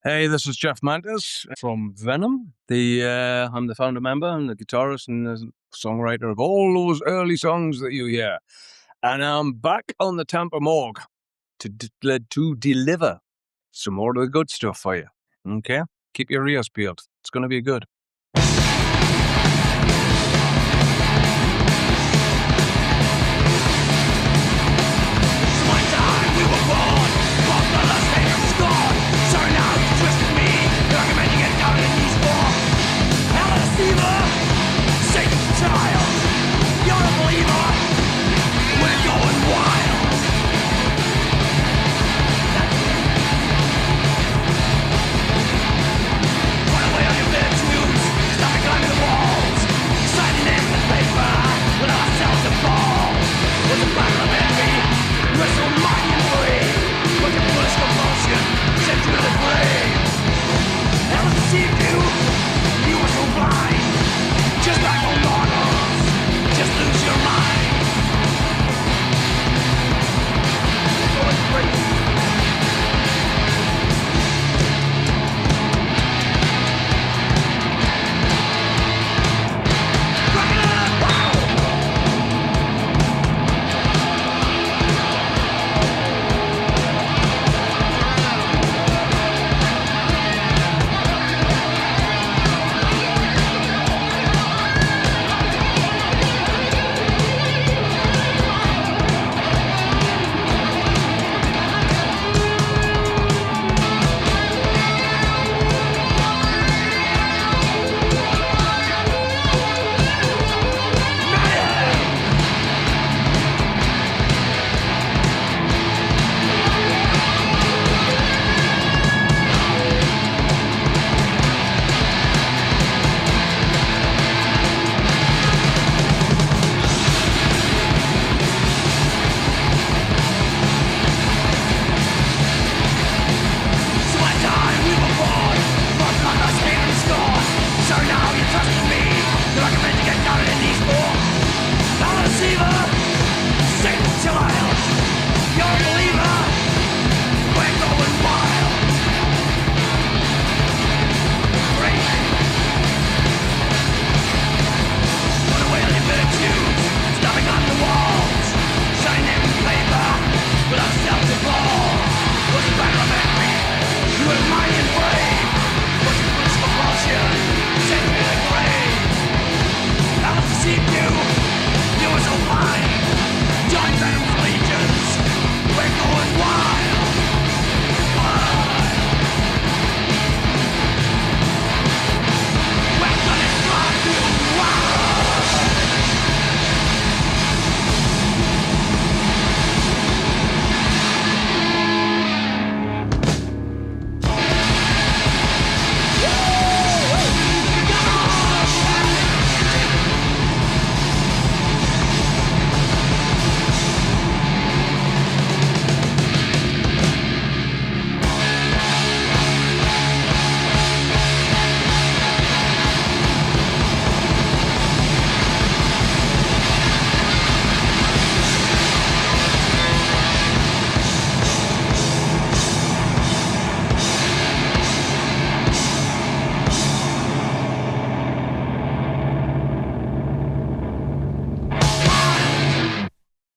Hey, this is Jeff Mantas from Venom. I'm the founder member and the guitarist and the songwriter of all those early songs that you hear. And I'm back on the Tampa Morgue to deliver some more of the good stuff for you. Okay? Keep your ears peeled. It's going to be good.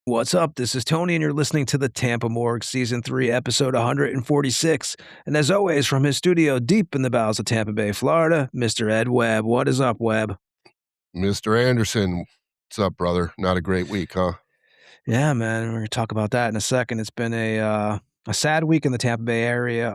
What's up? This is Tony, and you're listening to the Tampa Morgue, Season 3, Episode 146. And as always, from his studio deep in the bowels of Tampa Bay, Florida, Mr. Ed Webb. What is up, Webb? Mr. Anderson, what's up, brother? Not a great week, huh? Yeah, man. We're going to talk about that in a second. It's been a sad week in the Tampa Bay area.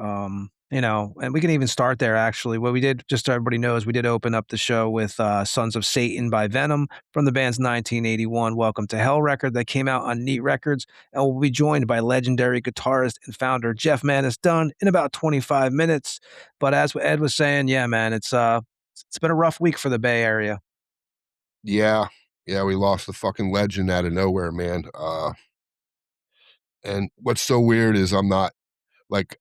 And we can even start there, actually. What we did, just so everybody knows, we did open up the show with Sons of Satan by Venom from the band's 1981 Welcome to Hell record that came out on Neat Records. And we'll be joined by legendary guitarist and founder Jeff Mantas Dunn in about 25 minutes. But as Ed was saying, yeah, man, it's been a rough week for the Bay Area. Yeah, we lost the fucking legend out of nowhere, man. And what's so weird is I'm not, like,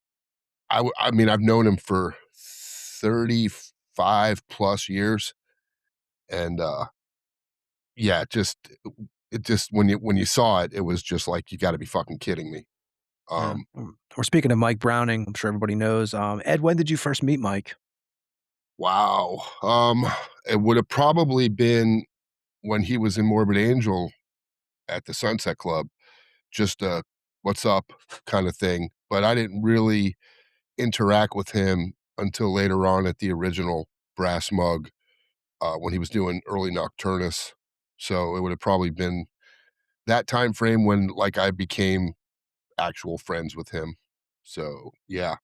I mean, I've known him for 35 plus years. And yeah, it just when you saw it, it was just like, you got to be fucking kidding me. Yeah. Um, We're speaking of Mike Browning. I'm sure everybody knows. Ed, when did you first meet Mike? wow. It would have probably been when he was in Morbid Angel at the Sunset Club, just a "What's up?" kind of thing. But I didn't really interact with him until later on at the original Brass Mug when he was doing early Nocturnus. So it would have probably been that time frame when like I became actual friends with him. So yeah.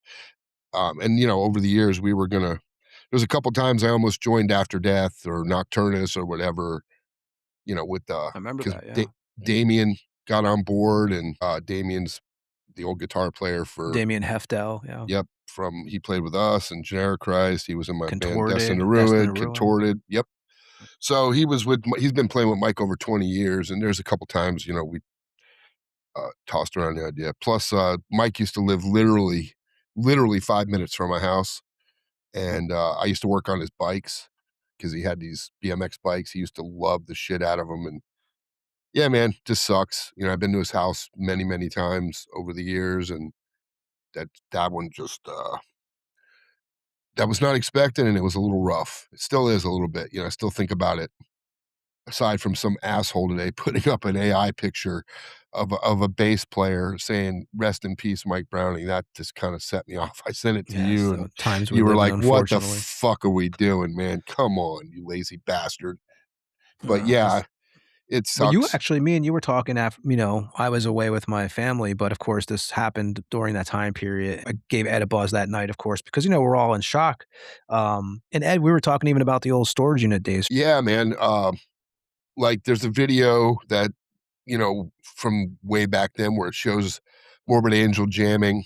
And over the years we were gonna there's a couple times I almost joined After Death or Nocturnus or whatever, with I remember because that. Yeah. Damien got on board and Damien's the old guitar player for Damien Heftel. Yeah. yep, from he played with us and Generic Christ. He was in my band Destined to Contorted. Destined Ruin, to Ruin. Contorted. Yep. So he's been playing with Mike over 20 years, and there's a couple times, we tossed around the idea. Plus, Mike used to live literally 5 minutes from my house, and I used to work on his bikes because he had these BMX bikes. He used to love the shit out of them, and yeah, man, just sucks. I've been to his house many, many times over the years, and that one just that was not expected, and it was a little rough. It still is a little bit. I still think about it. Aside from some asshole today putting up an AI picture of a bass player saying "Rest in peace, Mike Browning," that just kind of set me off. I sent it to Yeah. you, So and times we you were live in, like, "What the unfortunately. fuck are we doing, man? Come on, you lazy bastard!" But This yeah, it But you sucks. actually, me and you were talking after, I was away with my family, but of course this happened during that time period. I gave Ed a buzz that night, of course, because, we're all in shock. And Ed, we were talking even about the old storage unit days. Yeah, man. Like, there's a video that from way back then where it shows Morbid Angel jamming,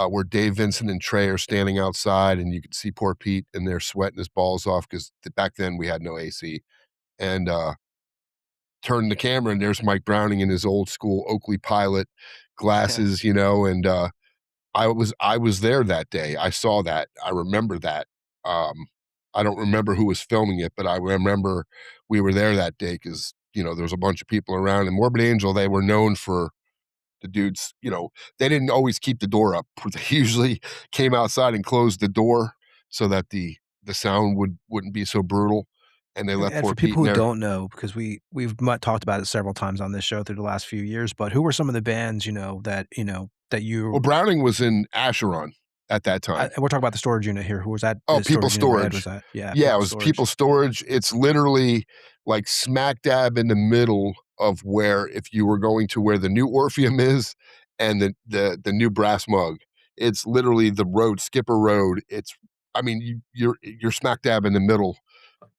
where Dave, Vincent, and Trey are standing outside, and you can see poor Pete in there sweating his balls off because back then we had no AC. And turn the camera, and there's Mike Browning in his old school Oakley Pilot Yeah. glasses, and I was there that day. I saw that. I remember that. Um, I don't remember who was filming it, but I remember we were there that day because there was a bunch of people around. And Morbid Angel, they were known for the dudes. They didn't always keep the door up. They usually came outside and closed the door so that the sound wouldn't be so brutal. And they And let Ed, poor for Pete people in who there. don't know, because talked about it several times on this show through the last few years, but who were some of the bands, that Well, you, Browning was in Asheron at that and time. we're talking about the storage unit here. Who was that? Oh, The People storage unit where Ed was Storage. at? Yeah, Yeah, it People was Storage. People Storage. It's literally like smack dab in the middle of where if you were going to where the new Orpheum is and the new Brass Mug. It's literally the road, Skipper Road. I mean, you're smack dab in the middle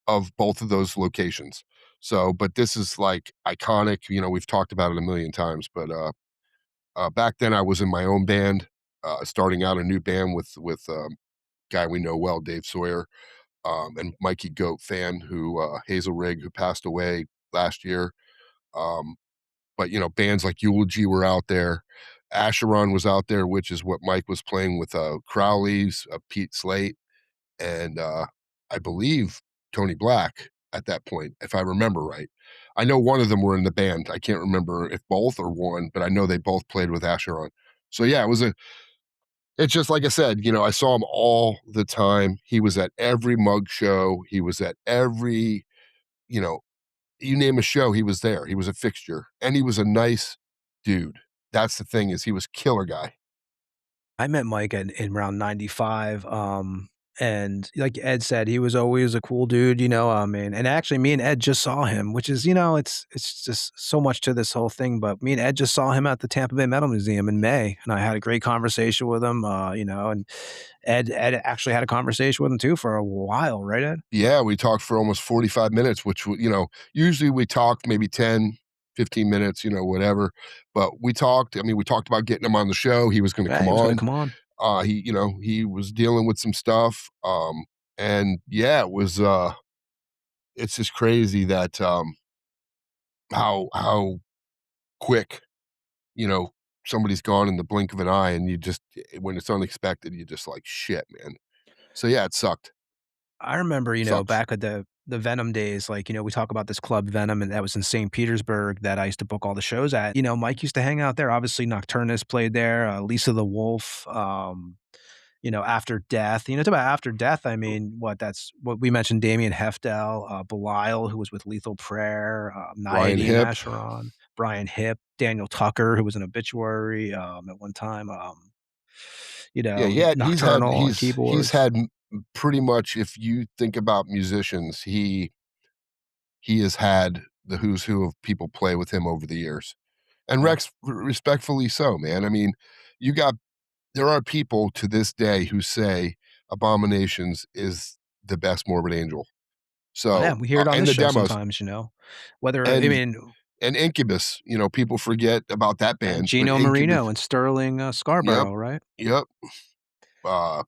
of both of those locations. So, but this is like iconic. We've talked about it a million times, but back then I was in my own band, starting out a new band with guy we know well, Dave Sawyer, and Mikey Goat fan who Hazel Rigg, who passed away last year. Um, but bands like Eulogy were out there. Asheron was out there, which is what Mike was playing with Crowley's, Pete Slate, and I believe Tony Black at that point, if I remember right. I know one of them were in the band. I can't remember if both or one, but I know they both played with Asheron. So yeah, it's just like I said, I saw him all the time. He was at every mug show. He was at every, you know, you name a show, he was there. He was a fixture, and he was a nice dude. That's the thing is he was killer guy. I met Mike in around 95, and like Ed said, he was always a cool dude, and actually me and Ed just saw him, which is, it's just so much to this whole thing, but me and Ed just saw him at the Tampa Bay Metal Museum in May, and I had a great conversation with him, and Ed actually had a conversation with him too for a while, right, Ed? Yeah, we talked for almost 45 minutes, which usually we talk maybe 10, 15 minutes, whatever. But we talked. I mean, we talked about getting him on the show. He was going to Yeah, come he was gonna on. come on. He was dealing with some stuff. And yeah, it's just crazy that how quick, you know, somebody's gone in the blink of an eye, and when it's unexpected, you just like shit, man. So yeah, it sucked. I remember, Sucks. the Venom days, like, we talk about this club Venom, and that was in St. Petersburg that I used to book all the shows at. Mike used to hang out there. Obviously, Nocturnus played there, Lisa the Wolf, After Death. It's about After Death. I mean, that's what we mentioned. Damien Heftel, Belial, who was with Lethal Prayer, Brian Nayade Hip. Masheron, Brian Hip, Daniel Tucker, who was an Obituary at one time. Yeah, Nocturnal on he's keyboards. had pretty much, if you think about musicians, he has had the who's who of people play with him over the years. And Yeah. Rex, respectfully so, man. I mean, you got there are people to this day who say Abominations is the best Morbid Angel. Oh, yeah, So, we hear it on and this the show demos sometimes, whether I and mean, Incubus, people forget about that band, but Gino Incubus. Marino and Sterling, Yep, Scarborough, right? yep. Uh, Uh,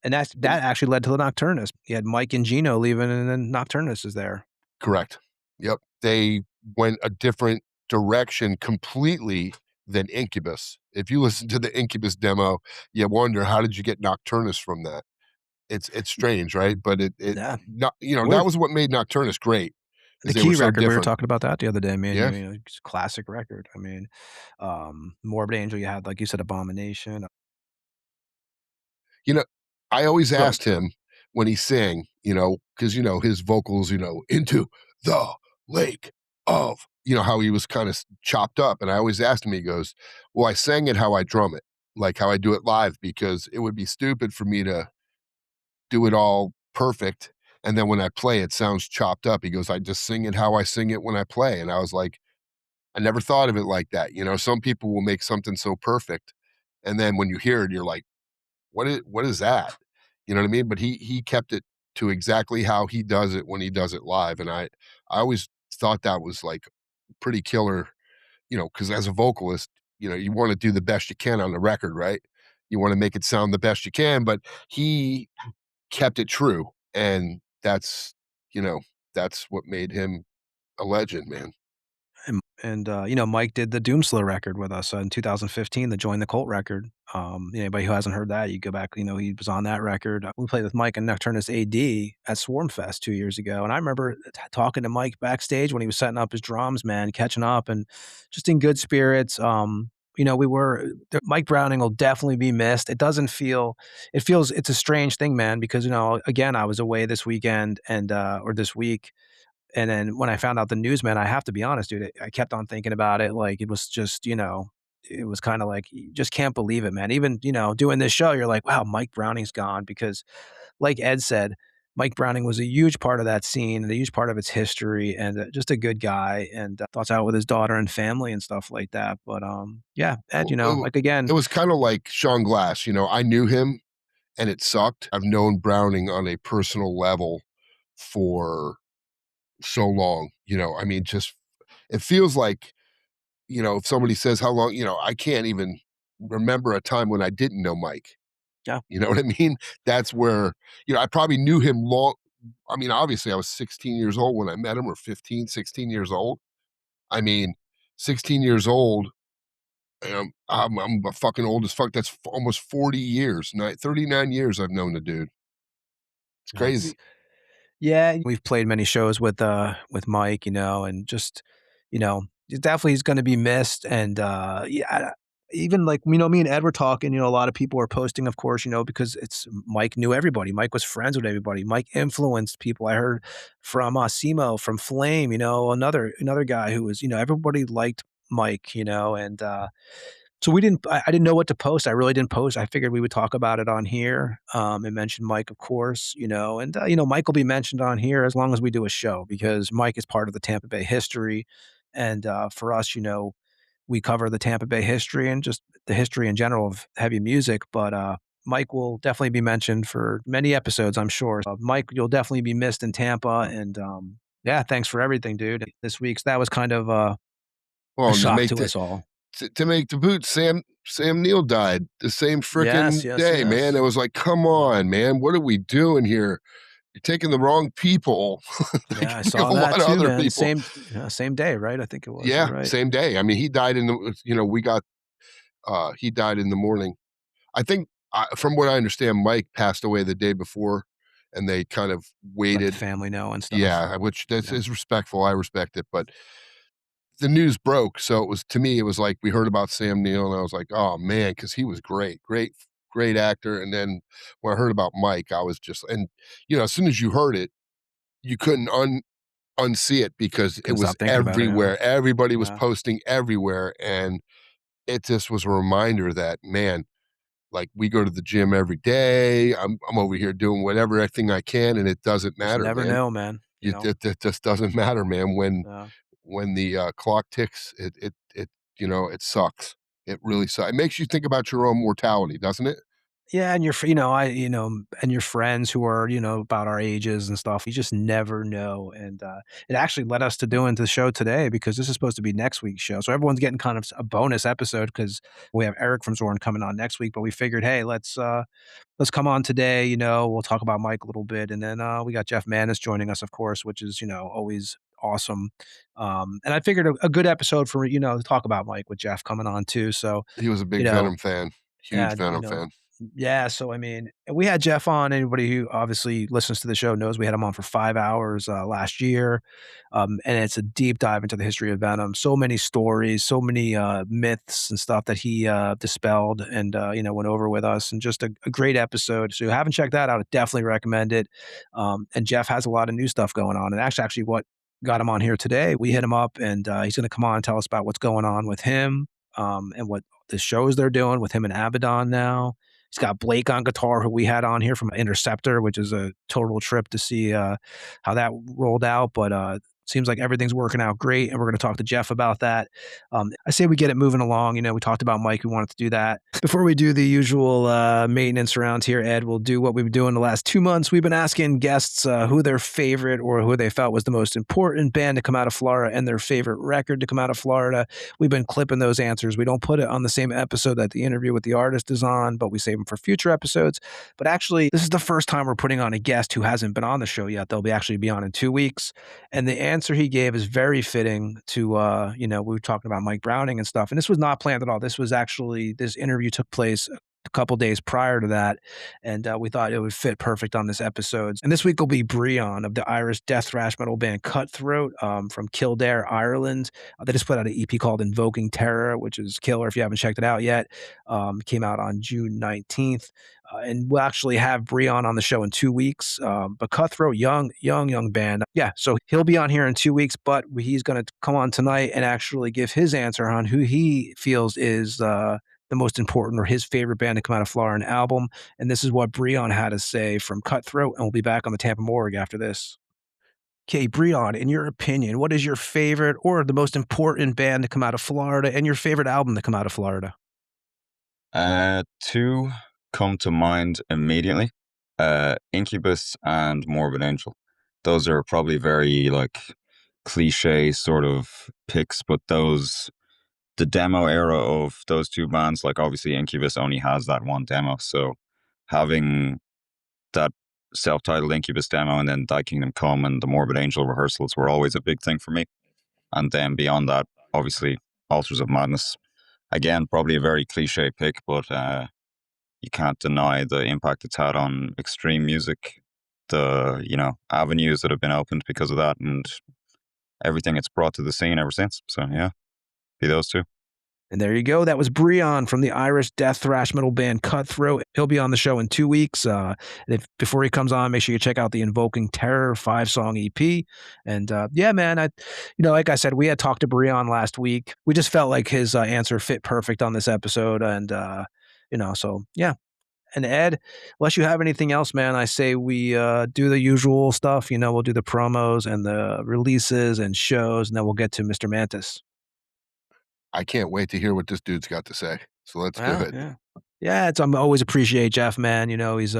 and that actually led to the Nocturnus. You had Mike and Gino leaving, and then Nocturnus is there. Correct. Yep. They went a different direction completely than Incubus. If you listen to the Incubus demo, you wonder how did you get Nocturnus from that? It's strange, right? But it Yeah. not that Weird. was what made Nocturnus great, The is they were Key so record, we were different. talking about that the other day, man. Yeah. It's a classic record. I mean, Morbid Angel, you had, like you said, Abomination. You know, I always Go ahead. asked him when he sang, because his vocals, into the lake of, how he was kind of chopped up. And I always asked him, he goes, well, I sang it how I drum it, like how I do it live, because it would be stupid for me to do it all perfect. And then when I play, it sounds chopped up. He goes, I just sing it how I sing it when I play. And I was like, I never thought of it like that. Some people will make something so perfect. And then when you hear it, you're like, what is that? You know what I mean? But he kept it to exactly how he does it when he does it live. And I always thought that was like pretty killer, because as a vocalist, you want to do the best you can on the record, right? You want to make it sound the best you can, but he kept it true. And you know, that's what made him a legend, man. And Mike did the Doomslow record with us in 2015, the Join the Cult record. Anybody who hasn't heard that, you go back, he was on that record. We played with Mike and Nocturnus AD at Swarmfest 2 years ago. And I remember talking to Mike backstage when he was setting up his drums, man, catching up and just in good spirits. Mike Browning will definitely be missed. It's a strange thing, man, because, again, I was away this weekend or this week. And then when I found out the news, man, I have to be honest, dude, I kept on thinking about it. Like, it was just, it was kind of like, you just can't believe it, man. Even, doing this show, you're like, wow, Mike Browning's gone. Because like Ed said, Mike Browning was a huge part of that scene and a huge part of its history, and just a good guy, and thoughts out with his daughter and family and stuff like that. But yeah, Ed, like, again, It was kind of like Sean Glass. I knew him and it sucked. I've known Browning on a personal level for so long. I mean, just it feels like, if somebody says how long, I can't even remember a time when I didn't know Mike. yeah, You know what I mean? That's where, I probably knew him long. I mean, obviously I was 16 years old when I met him, or 15, 16 years old. I mean, 16 years old. I'm a fucking old as fuck. That's almost 40 years, 39 years I've known the dude. It's that's crazy. Yeah, we've played many shows with Mike, and just, definitely he's gonna be missed. And yeah, even like, me and Ed were talking, a lot of people are posting, of course, because it's Mike knew everybody. Mike was friends with everybody. Mike influenced people. I heard from Simo, from Flame, another guy who was, everybody liked Mike, and so I didn't know what to post. I really didn't post. I figured we would talk about it on here, and mention Mike, of course, and, Mike will be mentioned on here as long as we do a show, because Mike is part of the Tampa Bay history. And, for us, we cover the Tampa Bay history and just the history in general of heavy music. But, Mike will definitely be mentioned for many episodes, I'm sure. Mike, you'll definitely be missed in Tampa. And, yeah, thanks for everything, dude. This week's that was kind of, a Well, and shock to us all. to make the boot, Sam Neill died the same Yes, freaking yes, day, man. It yes. was like, come Yeah. on, man, what are we doing here? You're taking the wrong people. Yeah, I We have saw a that lot of too, other man. people. Same day, right? I think it was. You're Yeah, right. same day. I mean, he died we got, he died in the morning. I think, from what I understand, Mike passed away the day before, and they kind of Let the waited. family know and stuff. Yeah, which this Yeah. is respectful. I respect it, but the news broke, so it was, to me, it was like we heard about Sam Neill, and I was like, "Oh, man," because he was great actor, and then when I heard about Mike, I was just, and, as soon as you heard it, you couldn't unsee it because it Couldn't was stop thinking about it, yeah. everywhere. Everybody was Yeah. posting everywhere, and it just was a reminder that, man, like, we go to the gym every day. I'm over here doing whatever thing I can, and it doesn't Just matter, never man. know, man, you know? It just doesn't matter, man. When Yeah. the clock ticks, it sucks. It really sucks. It makes you think about your own mortality, doesn't it? Yeah, and and your friends who are, about our ages and stuff, you just never know, and, it actually led us to doing the show today because this is supposed to be next week's show, so everyone's getting kind of a bonus episode because we have Eric from Zorn coming on next week, but we figured, "Hey, let's come on today, we'll talk about Mike a little bit," and then, we got Jeff Mantas joining us, of course, which is, always awesome, and I figured a good episode for, to talk about Mike with Jeff coming on too, so, He was a you big know Venom fan, huge and, Venom fan. yeah, so I mean, we had Jeff on. Anybody who obviously listens to the show knows we had him on for 5 hours, last year, and it's a deep dive into the history of Venom. So many stories, so many, myths and stuff that he, dispelled and, went over with us, and just a great episode. So if you haven't checked that out, I definitely recommend it. And Jeff has a lot of new stuff going on, and actually what got him on here today, we hit him up, and, he's gonna come on and tell us about what's going on with him, and what the shows they're doing with him and Abaddon now. He's got Blake on guitar, who we had on here from Interceptor, which is a total trip to see how that rolled out. But seems like everything's working out great, and we're going to talk to Jeff about that. I say we get it moving along. We talked about Mike. We wanted to do that. Before we do the usual maintenance rounds here, Ed, we'll do what we've been doing the last 2 months. We've been asking guests who their favorite or who they felt was the most important band to come out of Florida and their favorite record to come out of Florida. We've been clipping those answers. We don't put it on the same episode that the interview with the artist is on, but we save them for future episodes. But actually, this is the first time we're putting on a guest who hasn't been on the show yet. They'll actually be on in 2 weeks. And the answer he gave is very fitting to, we were talking about Mike Browning and stuff. And this was not planned at all. This interview took place a couple days prior to that, and we thought it would fit perfect on this episode. And this week will be Breon of the Irish death thrash metal band Cutthroat, from Kildare, Ireland. They just put out an EP called Invoking Terror, which is killer if you haven't checked it out yet. Came out on June 19th. And we'll actually have Breon on the show in 2 weeks. But Cutthroat, young band. Yeah, so he'll be on here in 2 weeks, but he's going to come on tonight and actually give his answer on who he feels is the most important or his favorite band to come out of Florida album. And this is what Breon had to say from Cutthroat, and we'll be back on the Tampa Morgue after this. Okay, Breon, in your opinion, what is your favorite or the most important band to come out of Florida and your favorite album to come out of Florida? Two come to mind immediately. Incubus and Morbid Angel. Those are probably very cliche sort of picks, but the demo era of those two bands, obviously Incubus only has that one demo, so having that self-titled Incubus demo and then Thy Kingdom Come and the Morbid Angel rehearsals were always a big thing for me. And then beyond that, obviously Altars of Madness. Again, probably a very cliche pick, but you can't deny the impact it's had on extreme music, the avenues that have been opened because of that, and everything it's brought to the scene ever since. So yeah, be those two. And there you go. That was Breon from the Irish death thrash metal band Cutthroat. He'll be on the show in 2 weeks. Before he comes on, make sure you check out the Invoking Terror 5-song EP. And yeah, man, like I said, we had talked to Breon last week. We just felt like his answer fit perfect on this episode. And, so yeah. And Ed, unless you have anything else, man, I say we do the usual stuff. We'll do the promos and the releases and shows, and then we'll get to Mr. Mantas. I can't wait to hear what this dude's got to say. So let's do it. Yeah. Yeah, I always appreciate Jeff, man. He's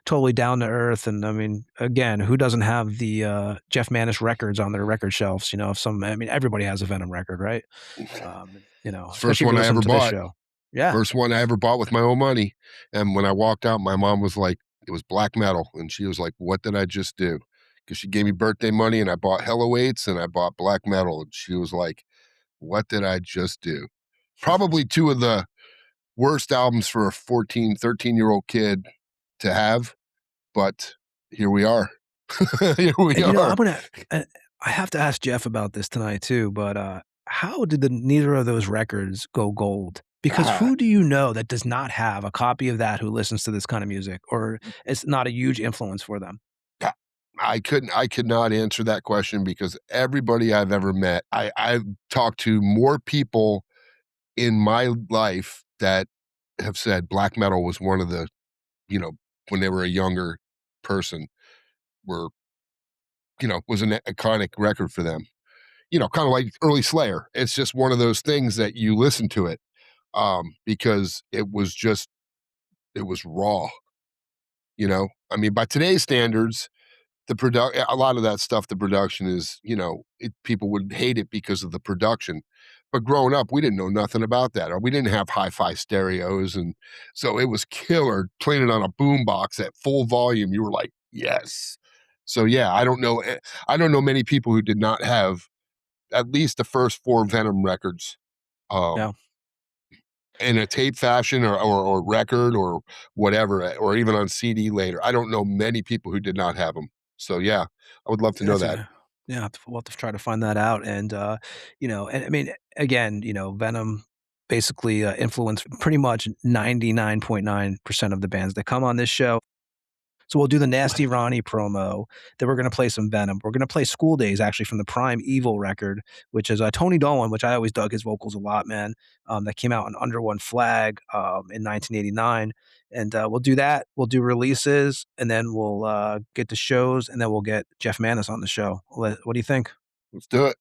totally down to earth, and I mean, again, who doesn't have the Jeff Mantas records on their record shelves? Everybody has a Venom record, right? First one I ever bought. Yeah, first one I ever bought with my own money. And when I walked out, my mom was like, it was black metal, and she was like, "What did I just do?" Because she gave me birthday money, and I bought Hell Awaits and I bought black metal, and she was like, "What did I just do?" Probably two of the worst albums for a 14, 13-year-old kid to have, but here we are. Here we And, are. I have to ask Jeff about this tonight too, but how did neither of those records go gold? Because who do you know that does not have a copy of that who listens to this kind of music, or it's not a huge influence for them? I could not answer that question because everybody I've ever met, I've talked to more people in my life that have said black metal was one of the, when they were a younger person, was an iconic record for them. Kind of like early Slayer. It's just one of those things that you listen to it because it was raw. I mean, by today's standards, a lot of that stuff, the production is, people would hate it because of the production. But growing up, we didn't know nothing about that, or we didn't have hi-fi stereos, and so it was killer. Playing it on a boombox at full volume, you were like, yes. So yeah, I don't know many people who did not have at least the first 4 Venom records. Yeah. In a tape fashion or record or whatever, or even on CD later. I don't know many people who did not have them. So yeah, I would love to know that. Yeah, we'll have to try to find that out. And, and I mean, again, Venom basically influenced pretty much 99.9% of the bands that come on this show. So we'll do the Nasty Ronnie promo. Then we're going to play some Venom. We're going to play School Days, actually, from the Prime Evil record, which is Tony Dolan, which I always dug his vocals a lot, man. That came out on Under One Flag in 1989. And we'll do that. We'll do releases, and then we'll get the shows, and then we'll get Jeff Mantas on the show. What do you think? Let's do it.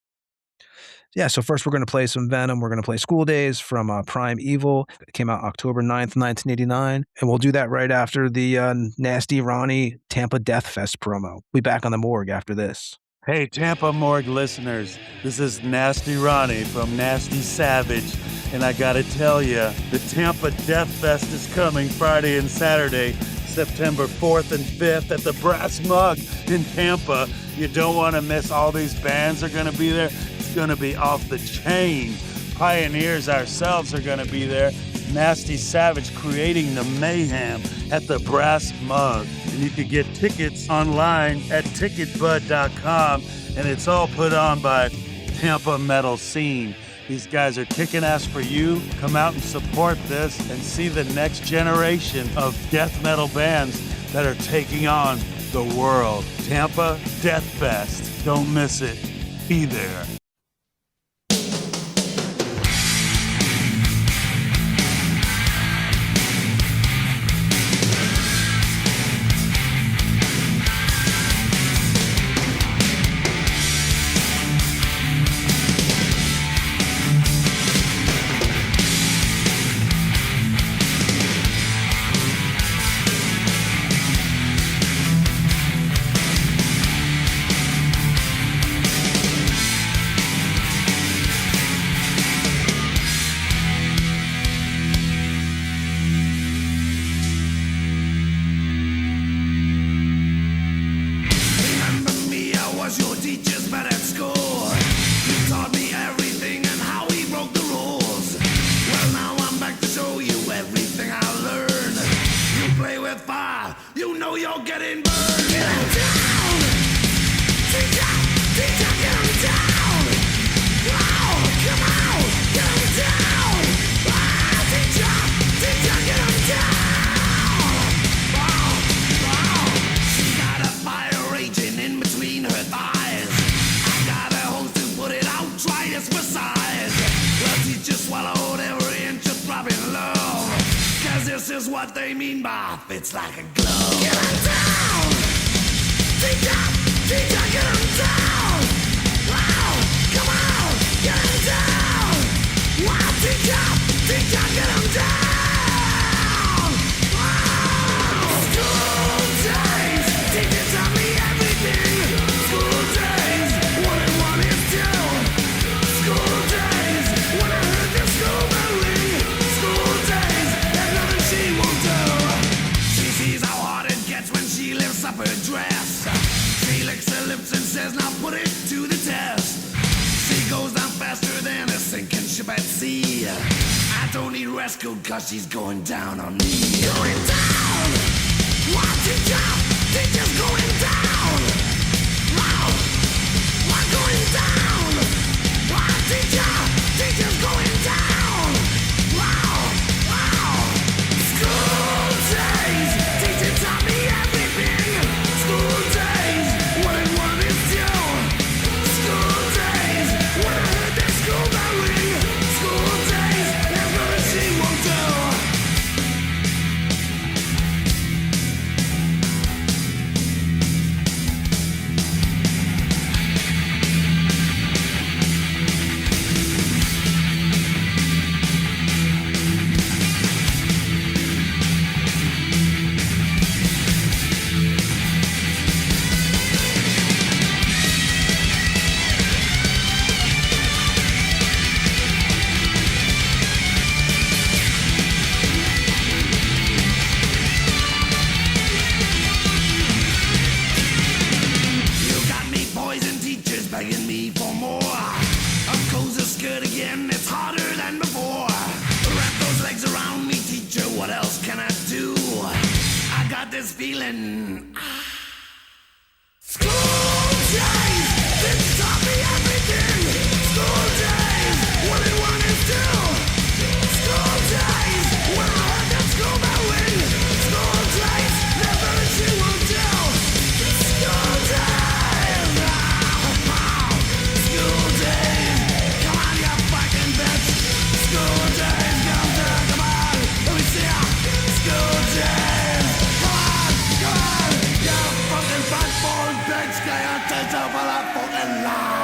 Yeah, so first we're going to play some Venom. We're going to play School Days from Prime Evil. It came out October 9th, 1989. And we'll do that right after the Nasty Ronnie Tampa Death Fest promo. We'll be back on the morgue after this. Hey, Tampa Morgue listeners. This is Nasty Ronnie from Nasty Savage. And I got to tell you, the Tampa Death Fest is coming Friday and Saturday, September 4th and 5th at the Brass Mug in Tampa. You don't want to miss. All these bands are going to be there. It's going to be off the chain. Pioneers ourselves are going to be there. Nasty Savage creating the mayhem at the Brass Mug. And you can get tickets online at ticketbud.com. And it's all put on by Tampa Metal Scene. These guys are kicking ass for you. Come out and support this and see the next generation of death metal bands that are taking on the world. Tampa Death Fest. Don't miss it. Be there. It's like a glove. Get him down! Teacher, get him down! Wow, come on, get him down! Wow, teacher, get him down! Wow! School days, teacher taught me everything. School days, 1 and 1 is 2. School days, when I heard the school bell ring. School days, there's nothing she won't do. Sees how hard it gets when she lifts up her dress. She licks her lips and says, now put it to the test. She goes down faster than a sinking ship at sea. I don't need rescued cause she's going down on me. Going down! Wow, teacher's going sin. School days, this taught me everything. School days, when it one is two. School days, when I heard that school bell ring. School days, never as you will do. School days, school days, come on you fucking bitch. School days, come on, let me see ya. School days, come on, you fucking fat-balled bitch, get your tits over the fucking lads.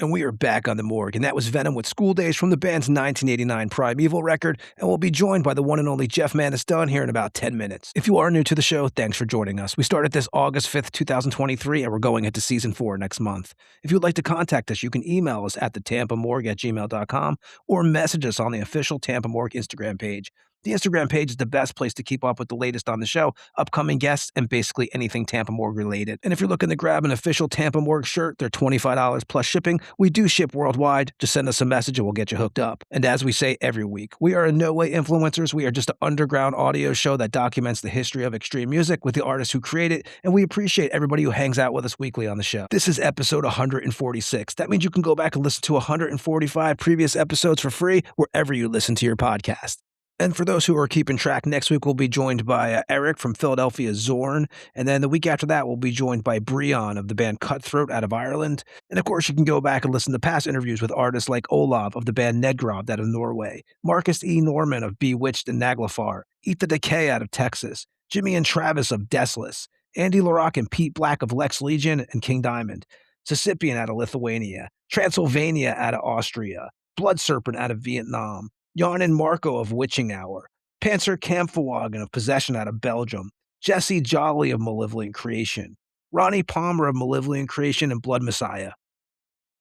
And we are back on the morgue, and that was Venom with School Days from the band's 1989 Primeval record, and we'll be joined by the one and only Jeff Mantas Dunn here in about 10 minutes. If you are new to the show, thanks for joining us. We started this August 5th, 2023, and we're going into Season 4 next month. If you'd like to contact us, you can email us at thetampamorgue@gmail.com or message us on the official Tampa Morgue Instagram page. The Instagram page is the best place to keep up with the latest on the show, upcoming guests, and basically anything Tampa Morgue related. And if you're looking to grab an official Tampa Morgue shirt, they're $25 plus shipping. We do ship worldwide. Just send us a message and we'll get you hooked up. And as we say every week, we are in no way influencers. We are just an underground audio show that documents the history of extreme music with the artists who create it, and we appreciate everybody who hangs out with us weekly on the show. This is episode 146. That means you can go back and listen to 145 previous episodes for free wherever you listen to your podcast. And for those who are keeping track, next week we'll be joined by Eric from Philadelphia Zorn. And then the week after that, we'll be joined by Breon of the band Cutthroat out of Ireland. And of course, you can go back and listen to past interviews with artists like Olav of the band Nedgrav out of Norway, Marcus E. Norman of Bewitched and Naglfar, Eat the Decay out of Texas, Jimmy and Travis of Deathless, Andy LaRock and Pete Black of Lex Legion and King Diamond, Sisipian out of Lithuania, Transylvania out of Austria, Blood Serpent out of Vietnam, Jan and Marco of Witching Hour, Panzer Kampfwagen of Possession out of Belgium, Jesse Jolly of Malevolent Creation, Ronnie Palmer of Malevolent Creation and Blood Messiah.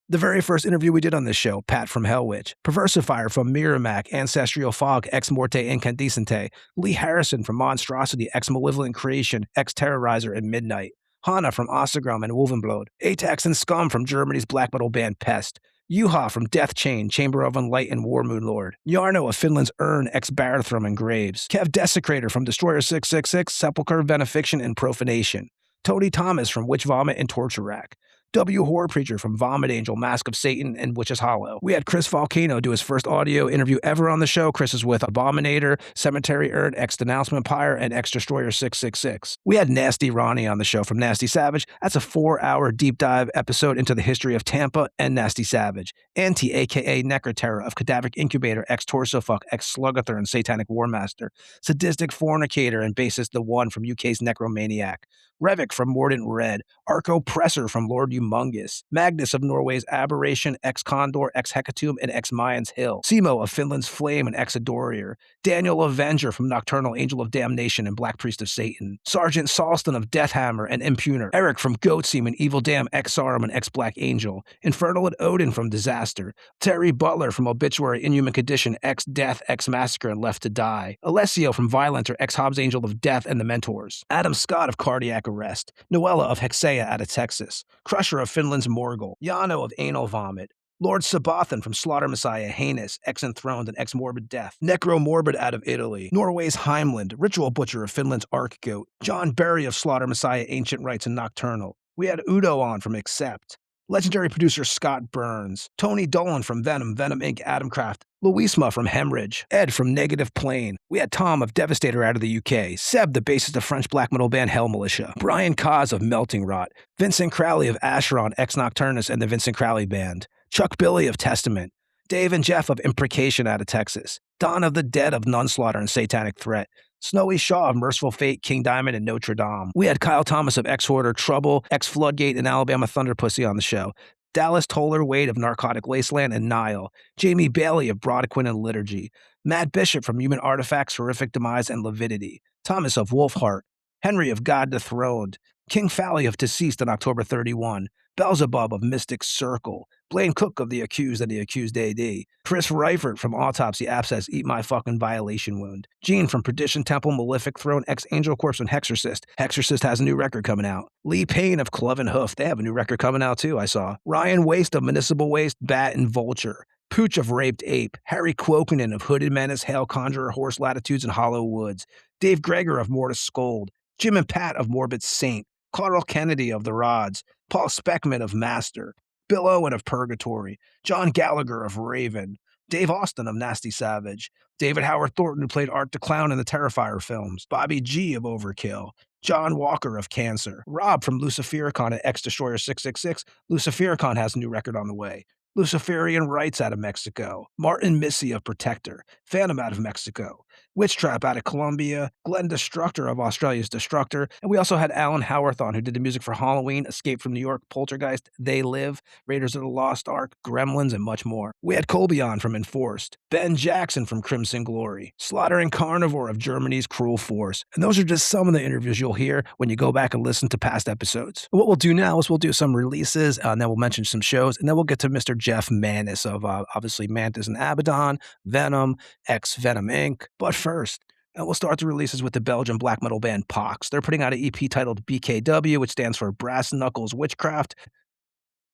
The very first interview we did on this show, Pat from Hellwitch, Perversifier from Miramac, Ancestral Fog, Ex Morte Incandescente, Lee Harrison from Monstrosity, Ex Malevolent Creation, Ex Terrorizer and Midnight, Hanna from Ossegrom and Wolvenblod, Atax and Scum from Germany's black metal band Pest, Juha from Death Chain, Chamber of Unlight and War Moon Lord, Yarno of Finland's Urn, Ex Barathrum and Graves, Kev Desecrator from Destroyer 666, Sepulchre, Benefiction and Profanation, Tony Thomas from Witch Vomit and Torture Rack, W. Horror Preacher from Vomit Angel, Mask of Satan, and Witch's Hollow. We had Chris Volcano do his first audio interview ever on the show. Chris is with Abominator, Cemetery Urn, Ex-Denouncement Pyre, and Ex-Destroyer 666. We had Nasty Ronnie on the show from Nasty Savage. That's a 4-hour deep dive episode into the history of Tampa and Nasty Savage. Anti, a.k.a. Necroterra of Cadavic Incubator, Ex-Torsofuck, Ex-Slugother, and Satanic Warmaster. Sadistic Fornicator and bassist The One from UK's Necromaniac. Revik from Mordant Red, Arco Presser from Lord Humongous, Magnus of Norway's Aberration, Ex-Condor, Ex-Hecatomb, and Ex-Mayans Hill, Simo of Finland's Flame and Ex-Adorier, Daniel Avenger from Nocturnal Angel of Damnation and Black Priest of Satan, Sergeant Salston of Deathhammer and Impugner, Eric from Goatseam and Evil Dam, Ex-Sarum and Ex-Black Angel, Infernal and Odin from Disaster, Terry Butler from Obituary, Inhuman Condition, Ex-Death, Ex-Massacre, and Left to Die, Alessio from Violenter, Ex-Hobbs Angel of Death and the Mentors, Adam Scott of Cardiac Arrest, Noella of Hexea out of Texas, Crusher of Finland's Morgul, Yano of Anal Vomit, Lord Sabathan from Slaughter Messiah, Heinous, Ex-Enthroned, and Ex-Morbid Death, Necro Morbid out of Italy, Norway's Heimland, Ritual Butcher of Finland's Arc Goat, John Berry of Slaughter Messiah, Ancient Rites, and Nocturnal. We had Udo on from Accept, legendary producer Scott Burns, Tony Dolan from Venom, Venom Inc., Adamcraft, Louisma from Hemorrhage, Ed from Negative Plane. We had Tom of Devastator out of the UK, Seb, the bassist of French black metal band Hell Militia, Brian Kaz of Melting Rot, Vincent Crowley of Acheron, Ex Nocturnus, and the Vincent Crowley Band, Chuck Billy of Testament, Dave and Jeff of Imprecation out of Texas, Don of the Dead of Nunslaughter and Satanic Threat, Snowy Shaw of Merciful Fate, King Diamond, and Notre Dame. We had Kyle Thomas of Ex-Hoarder, Trouble, Ex-Floodgate, and Alabama Thunder Pussy on the show. Dallas Toller Wade of Narcotic Wasteland and Nile. Jamie Bailey of Brodequin and Liturgy. Matt Bishop from Human Artifacts, Horrific Demise, and Lividity. Thomas of Wolfheart. Henry of God Dethroned. King Fally of Deceased on October 31. Beelzebub of Mystic Circle, Blaine Cook of The Accused and The Accused AD, Chris Reifert from Autopsy Abscess Eat My Fucking Violation Wound, Gene from Perdition Temple, Malefic Throne, Ex-Angel Corpse, and Hexorcist. Hexorcist has a new record coming out. Lee Payne of Clove and Hoof, they have a new record coming out too, I saw. Ryan Waste of Municipal Waste, Bat and Vulture. Pooch of Raped Ape, Harry Quokinen of Hooded Menace, Hail Conjurer, Horse Latitudes, and Hollow Woods, Dave Greger of Mortis Scold, Jim and Pat of Morbid Saint, Carl Kennedy of The Rods, Paul Speckman of Master, Bill Owen of Purgatory, John Gallagher of Raven, Dave Austin of Nasty Savage, David Howard Thornton, who played Art the Clown in the Terrifier films, Bobby G of Overkill, John Walker of Cancer, Rob from Lucifericon at Ex-Destroyer 666. Lucifericon has a new record on the way. Luciferian Rights out of Mexico, Martin Missy of Protector, Phantom out of Mexico, Witch Trap out of Colombia, Glenn Destructor of Australia's Destructor, and we also had Alan Howarthon, who did the music for Halloween, Escape from New York, Poltergeist, They Live, Raiders of the Lost Ark, Gremlins, and much more. We had Colby on from Enforced, Ben Jackson from Crimson Glory, Slaughter and Carnivore of Germany's Cruel Force, and those are just some of the interviews you'll hear when you go back and listen to past episodes. What we'll do now is we'll do some releases, and then we'll mention some shows, and then we'll get to Mr. Jeff Manis of obviously Mantas and Abaddon, Venom, ex-Venom Inc. But first, we'll start the releases with the Belgian black metal band Pox. They're putting out an EP titled BKW, which stands for Brass Knuckles Witchcraft.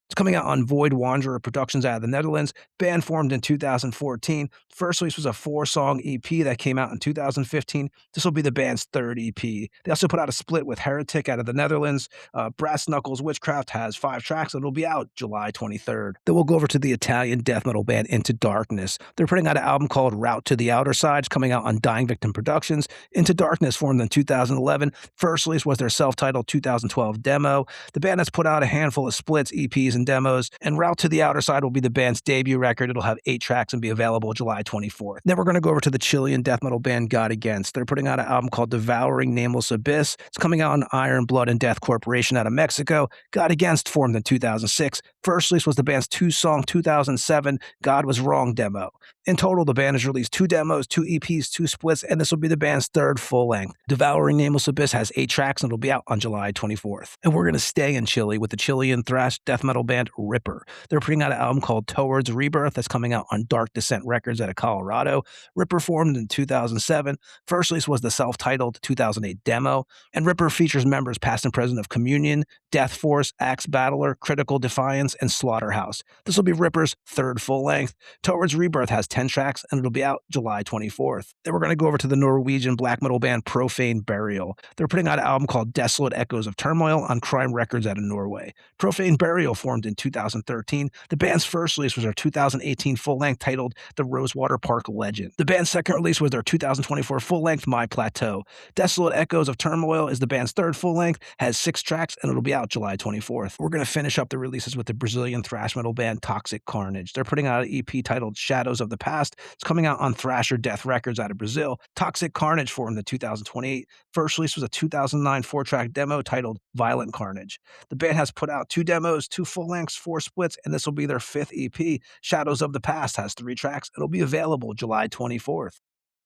It's coming out on Void Wanderer Productions out of the Netherlands. Band formed in 2014. First release was a 4-song EP that came out in 2015. This will be the band's third EP. They also put out a split with Heretic out of the Netherlands. Brass Knuckles Witchcraft has 5 tracks and it'll be out July 23rd. Then we'll go over to the Italian death metal band Into Darkness. They're putting out an album called Route to the Outer Side. It's coming out on Dying Victim Productions. Into Darkness formed in 2011. First release was their self-titled 2012 demo. The band has put out a handful of splits, EPs, and demos, and Route to the Outer Side will be the band's debut record. It'll have 8 tracks and be available July 24th. Then we're going to go over to the Chilean death metal band God Against. They're putting out an album called Devouring Nameless Abyss. It's coming out on Iron Blood and Death Corporation out of Mexico. God Against formed in 2006. First release was the band's 2-song 2007 God Was Wrong demo. In total, the band has released 2 demos, 2 EPs, 2 splits, and this will be the band's third full length. Devouring Nameless Abyss has 8 tracks and it'll be out on July 24th. And we're going to stay in Chile with the Chilean thrash death metal band Ripper. They're putting out an album called Towards Rebirth that's coming out on Dark Descent Records out of Colorado. Ripper formed in 2007. First release was the self-titled 2008 demo. And Ripper features members past and present of Communion, Death Force, Axe Battler, Critical Defiance, and Slaughterhouse. This will be Ripper's third full length. Towards Rebirth has 10 tracks and it'll be out July 24th. Then we're going to go over to the Norwegian black metal band Profane Burial. They're putting out an album called Desolate Echoes of Turmoil on Crime Records out of Norway. Profane Burial formed in 2013. The band's first release was their 2018 full-length titled The Rosewater Park Legend. The band's second release was their 2024 full-length My Plateau. Desolate Echoes of Turmoil is the band's third full-length, has 6 tracks, and it'll be out July 24th. We're going to finish up the releases with the Brazilian thrash metal band Toxic Carnage. They're putting out an EP titled Shadows of the Past. It's coming out on Thrasher Death Records out of Brazil. Toxic Carnage formed in 2028. First release was a 2009 4-track demo titled Violent Carnage. The band has put out 2 demos, 2 full-lengths, 4 splits, and this will be their 5th EP. Shadows of the Past has 3 tracks. It'll be available July 24th.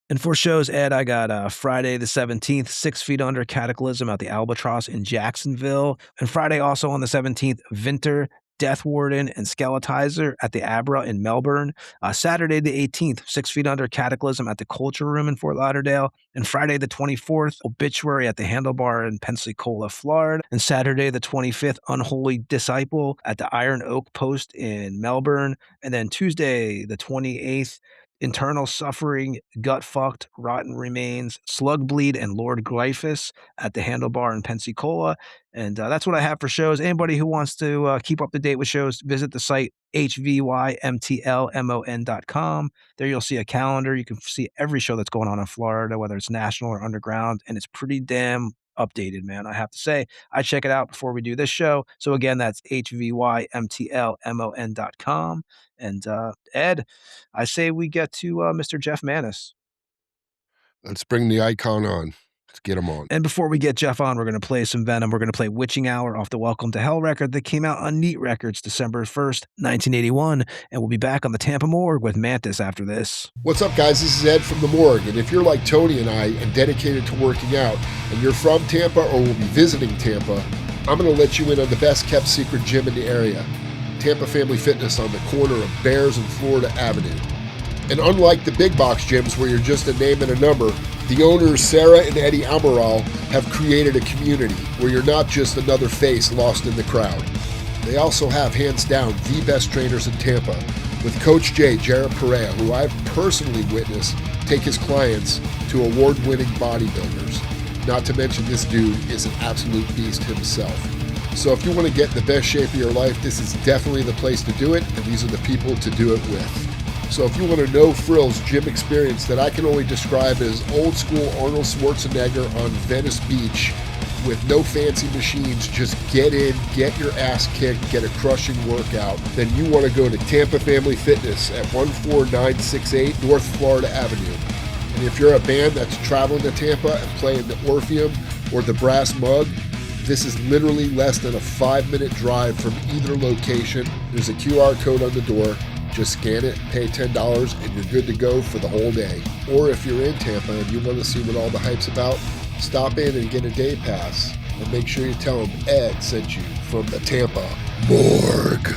And for shows, Ed, I got Friday the 17th, 6 Feet Under Cataclysm at the Albatross in Jacksonville. And Friday also on the 17th, Vinter, Death Warden, and Skeletizer at the Abra in Melbourne. Saturday the 18th, 6 Feet Under Cataclysm at the Culture Room in Fort Lauderdale. And Friday the 24th, Obituary at the Handlebar in Pensacola, Florida. And Saturday the 25th, Unholy Disciple at the Iron Oak Post in Melbourne. And then Tuesday the 28th, Internal Suffering, Gut Fucked, Rotten Remains, Slug Bleed, and Lord Glyphus at the Handlebar in Pensacola. And that's what I have for shows. Anybody who wants to keep up to date with shows, visit the site hvymtlmon.com. There you'll see a calendar. You can see every show that's going on in Florida, whether it's national or underground, and it's pretty damn updated, man. I have to say, I check it out before we do this show. So again, that's hvymtlmon.com. And Ed, I say we get to Mr. Jeff Manis. Let's bring the icon on. Let's get him on. And before we get Jeff on, we're going to play some Venom. We're going to play Witching Hour off the Welcome to Hell record that came out on Neat Records December 1st, 1981. And we'll be back on the Tampa Morgue with Mantas after this. What's up, guys? This is Ed from the Morgue. And if you're like Tony and I and dedicated to working out, and you're from Tampa or will be visiting Tampa, I'm going to let you in on the best kept secret gym in the area, Tampa Family Fitness on the corner of Bears and Florida Avenue. And unlike the big box gyms where you're just a name and a number, the owners, Sarah and Eddie Amaral, have created a community where you're not just another face lost in the crowd. They also have, hands down, the best trainers in Tampa, with Coach J, Jared Perea, who I've personally witnessed take his clients to award-winning bodybuilders. Not to mention this dude is an absolute beast himself. So if you want to get in the best shape of your life, this is definitely the place to do it, and these are the people to do it with. So if you want a no-frills gym experience that I can only describe as old school Arnold Schwarzenegger on Venice Beach with no fancy machines, just get in, get your ass kicked, get a crushing workout, then you want to go to Tampa Family Fitness at 14968 North Florida Avenue. And if you're a band that's traveling to Tampa and playing the Orpheum or the Brass Mug, this is literally less than a 5-minute drive from either location. There's a QR code on the door. Just scan it, pay $10, and you're good to go for the whole day. Or if you're in Tampa and you want to see what all the hype's about, stop in and get a day pass. And make sure you tell them Ed sent you from the Tampa Morgue.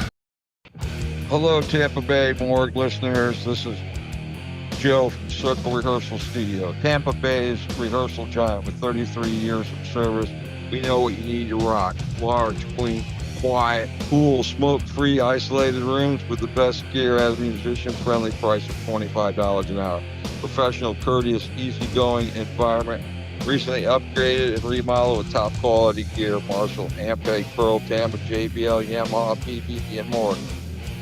Hello, Tampa Bay Morgue listeners. This is Joe from Circle Rehearsal Studio, Tampa Bay's rehearsal giant with 33 years of service. We know what you need to rock. Large, clean, quiet, cool, smoke-free, isolated rooms with the best gear at a musician-friendly price of $25 an hour. Professional, courteous, easygoing environment. Recently upgraded and remodeled with top-quality gear, Marshall, Ampeg, Pearl, Tampa, JBL, Yamaha, PBB, and more.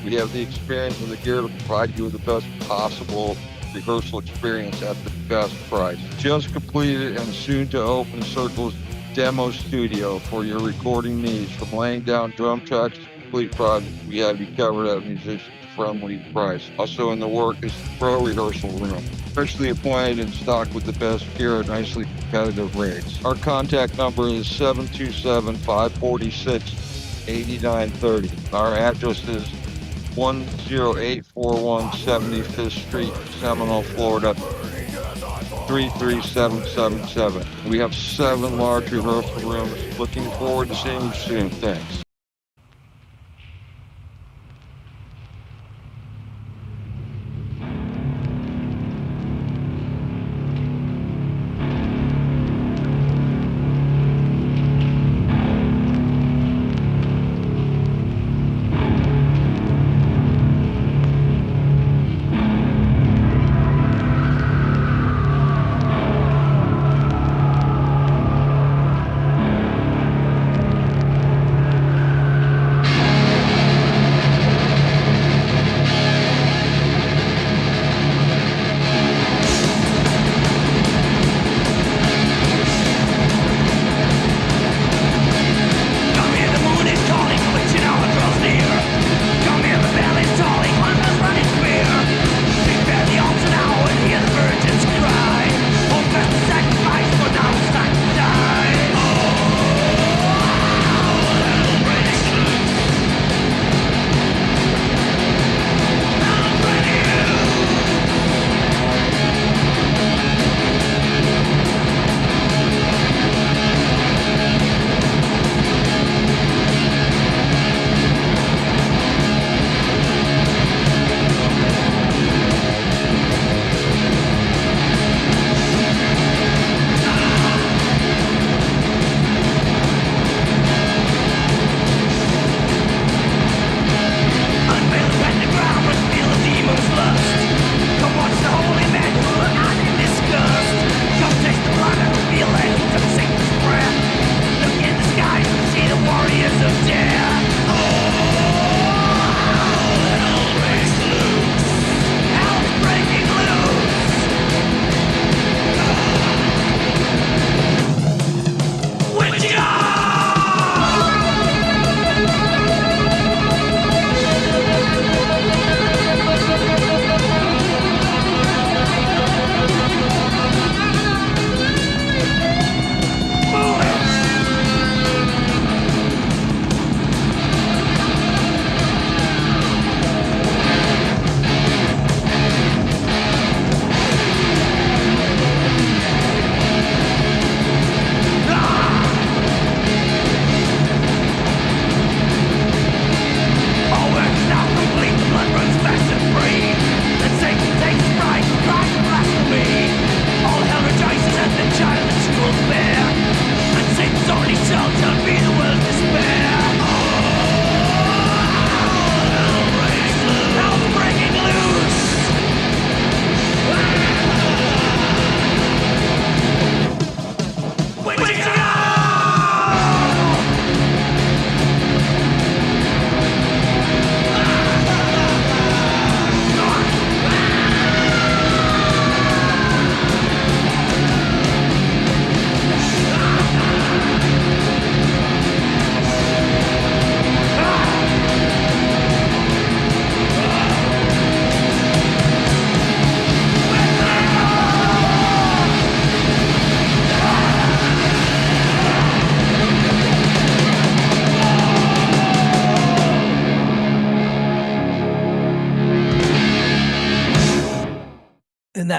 We have the experience and the gear to provide you with the best possible rehearsal experience at the best price. Just completed and soon to open Circle's demo studio for your recording needs. From laying down drum tracks to complete projects, we have you covered at a musician-friendly price. Also in the work is the pro rehearsal room, freshly appointed and stocked with the best gear at nicely competitive rates. Our contact number is 727-546-8930. Our address is 10841 75th Street, Seminole, Florida, 33777. We have 7 large rehearsal rooms. Looking forward to seeing you soon. Thanks.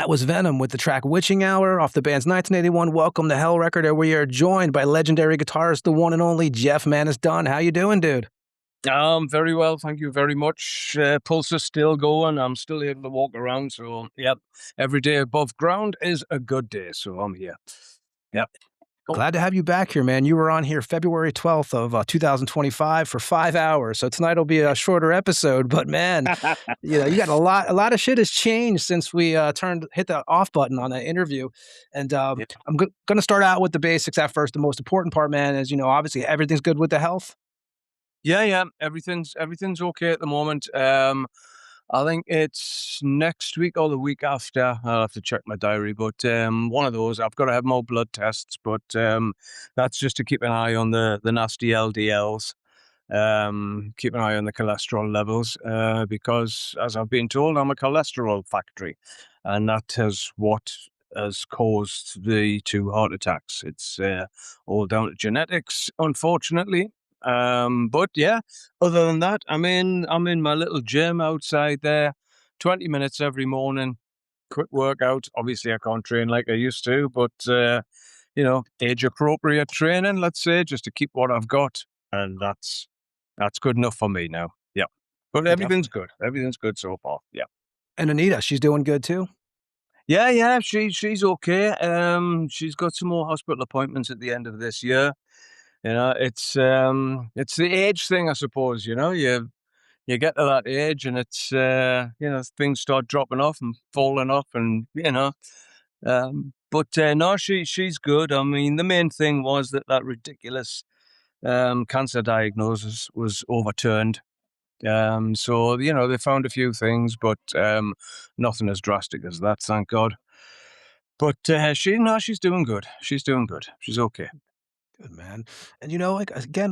That was Venom with the track Witching Hour off the band's 1981 Welcome to Hell record, and we are joined by legendary guitarist, the one and only Jeff Mantas Dunn. How you doing, dude? Very well, thank you very much. Pulse is still going. I'm still able to walk around. So, yep, every day above ground is a good day. So I'm here. Yep. Glad to have you back here, man. You were on here February 12th of 2025 for 5 hours. So tonight will be a shorter episode, but man, you got a lot of shit has changed since we hit the off button on that interview. And I'm going to start out with the basics at first. The most important part, man, is, obviously everything's good with the health. Yeah, everything's okay at the moment. I think it's next week or the week after. I'll have to check my diary, but one of those. I've got to have more blood tests, but that's just to keep an eye on the nasty LDLs. Keep an eye on the cholesterol levels, because as I've been told, I'm a cholesterol factory, and that is what has caused the 2 heart attacks. It's all down to genetics, unfortunately. But yeah, other than that, I'm in my little gym outside there, 20 minutes every morning, quick workout. Obviously I can't train like I used to, but age appropriate training, let's say, just to keep what I've got. And that's good enough for me now. Yeah. But everything's good. Everything's good so far. Yeah. And Anita, she's doing good too? Yeah, she's okay. She's got some more hospital appointments at the end of this year. It's the age thing, I suppose. You get to that age, and it's things start dropping off and falling off, and But no, she's good. I mean, the main thing was that ridiculous cancer diagnosis was overturned. So they found a few things, but nothing as drastic as that, thank God. But she's doing good. She's doing good. She's okay. Good, man. And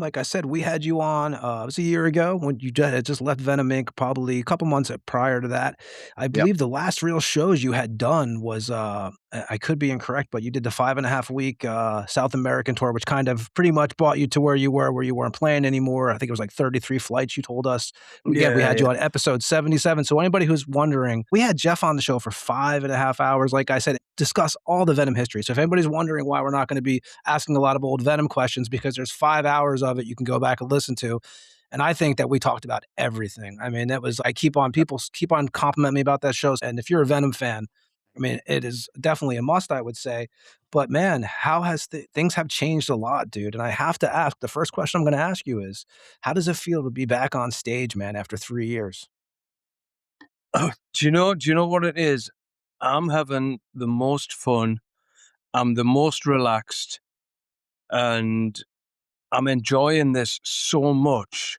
like I said, we had you on, it was a year ago when you had just left Venom Inc., probably a couple months prior to that. I believe the last real shows you had done was, I could be incorrect, but you did the 5.5 week South American tour, which kind of pretty much brought you to where you weren't playing anymore. I think it was like 33 flights you told us. Again, we had you on episode 77. So anybody who's wondering, we had Jeff on the show for 5.5 hours, like I said, discuss all the Venom history. So if anybody's wondering why we're not going to be asking a lot of old Venom questions, because there's 5 hours of it you can go back and listen to. And I think that we talked about everything. I mean, people keep on complimenting me about that show. And if you're a Venom fan, I mean, it is definitely a must, I would say. But man, how has things have changed a lot, dude. And I have to ask, the first question I'm going to ask you is, how does it feel to be back on stage, man, after 3 years? Do you know what it is? I'm having the most fun. I'm the most relaxed, and I'm enjoying this so much.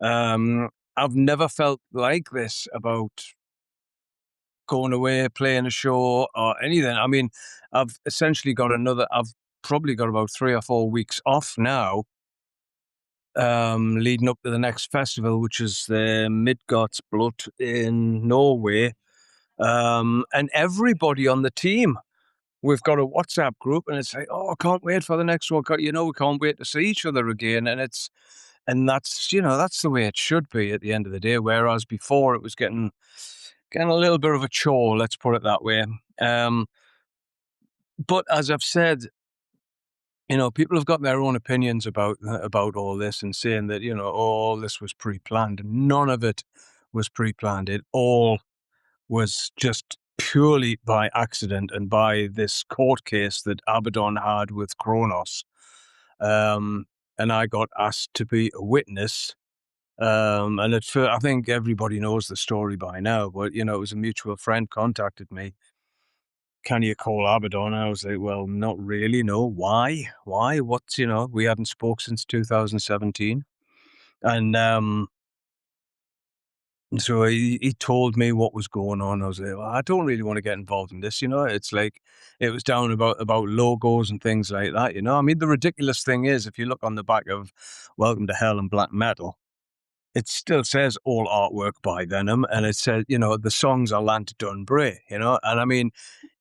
I've never felt like this about going away, playing a show or anything. I mean, I've probably got about 3 or 4 weeks off now, leading up to the next festival, which is the Midgårdsblot in Norway. And everybody on the team, we've got a WhatsApp group, and it's like, oh, I can't wait for the next one. We can't wait to see each other again. And that's the way it should be at the end of the day. Whereas before it was getting a little bit of a chore, let's put it that way. But as I've said, people have got their own opinions about all this, and saying that, all this was pre-planned. None of it was pre-planned. It all was just purely by accident and by this court case that Abaddon had with Kronos. And I got asked to be a witness. And I think everybody knows the story by now, but, it was a mutual friend contacted me. Can you call Abaddon? I was like, well, not really, no. Why? What's, we hadn't spoke since 2017. And so he told me what was going on. I was like, well, I don't really want to get involved in this, It's like, it was down about logos and things like that, I mean, the ridiculous thing is, if you look on the back of Welcome to Hell and Black Metal, it still says all artwork by Venom, and it says, the songs are Land Dunbray, and I mean,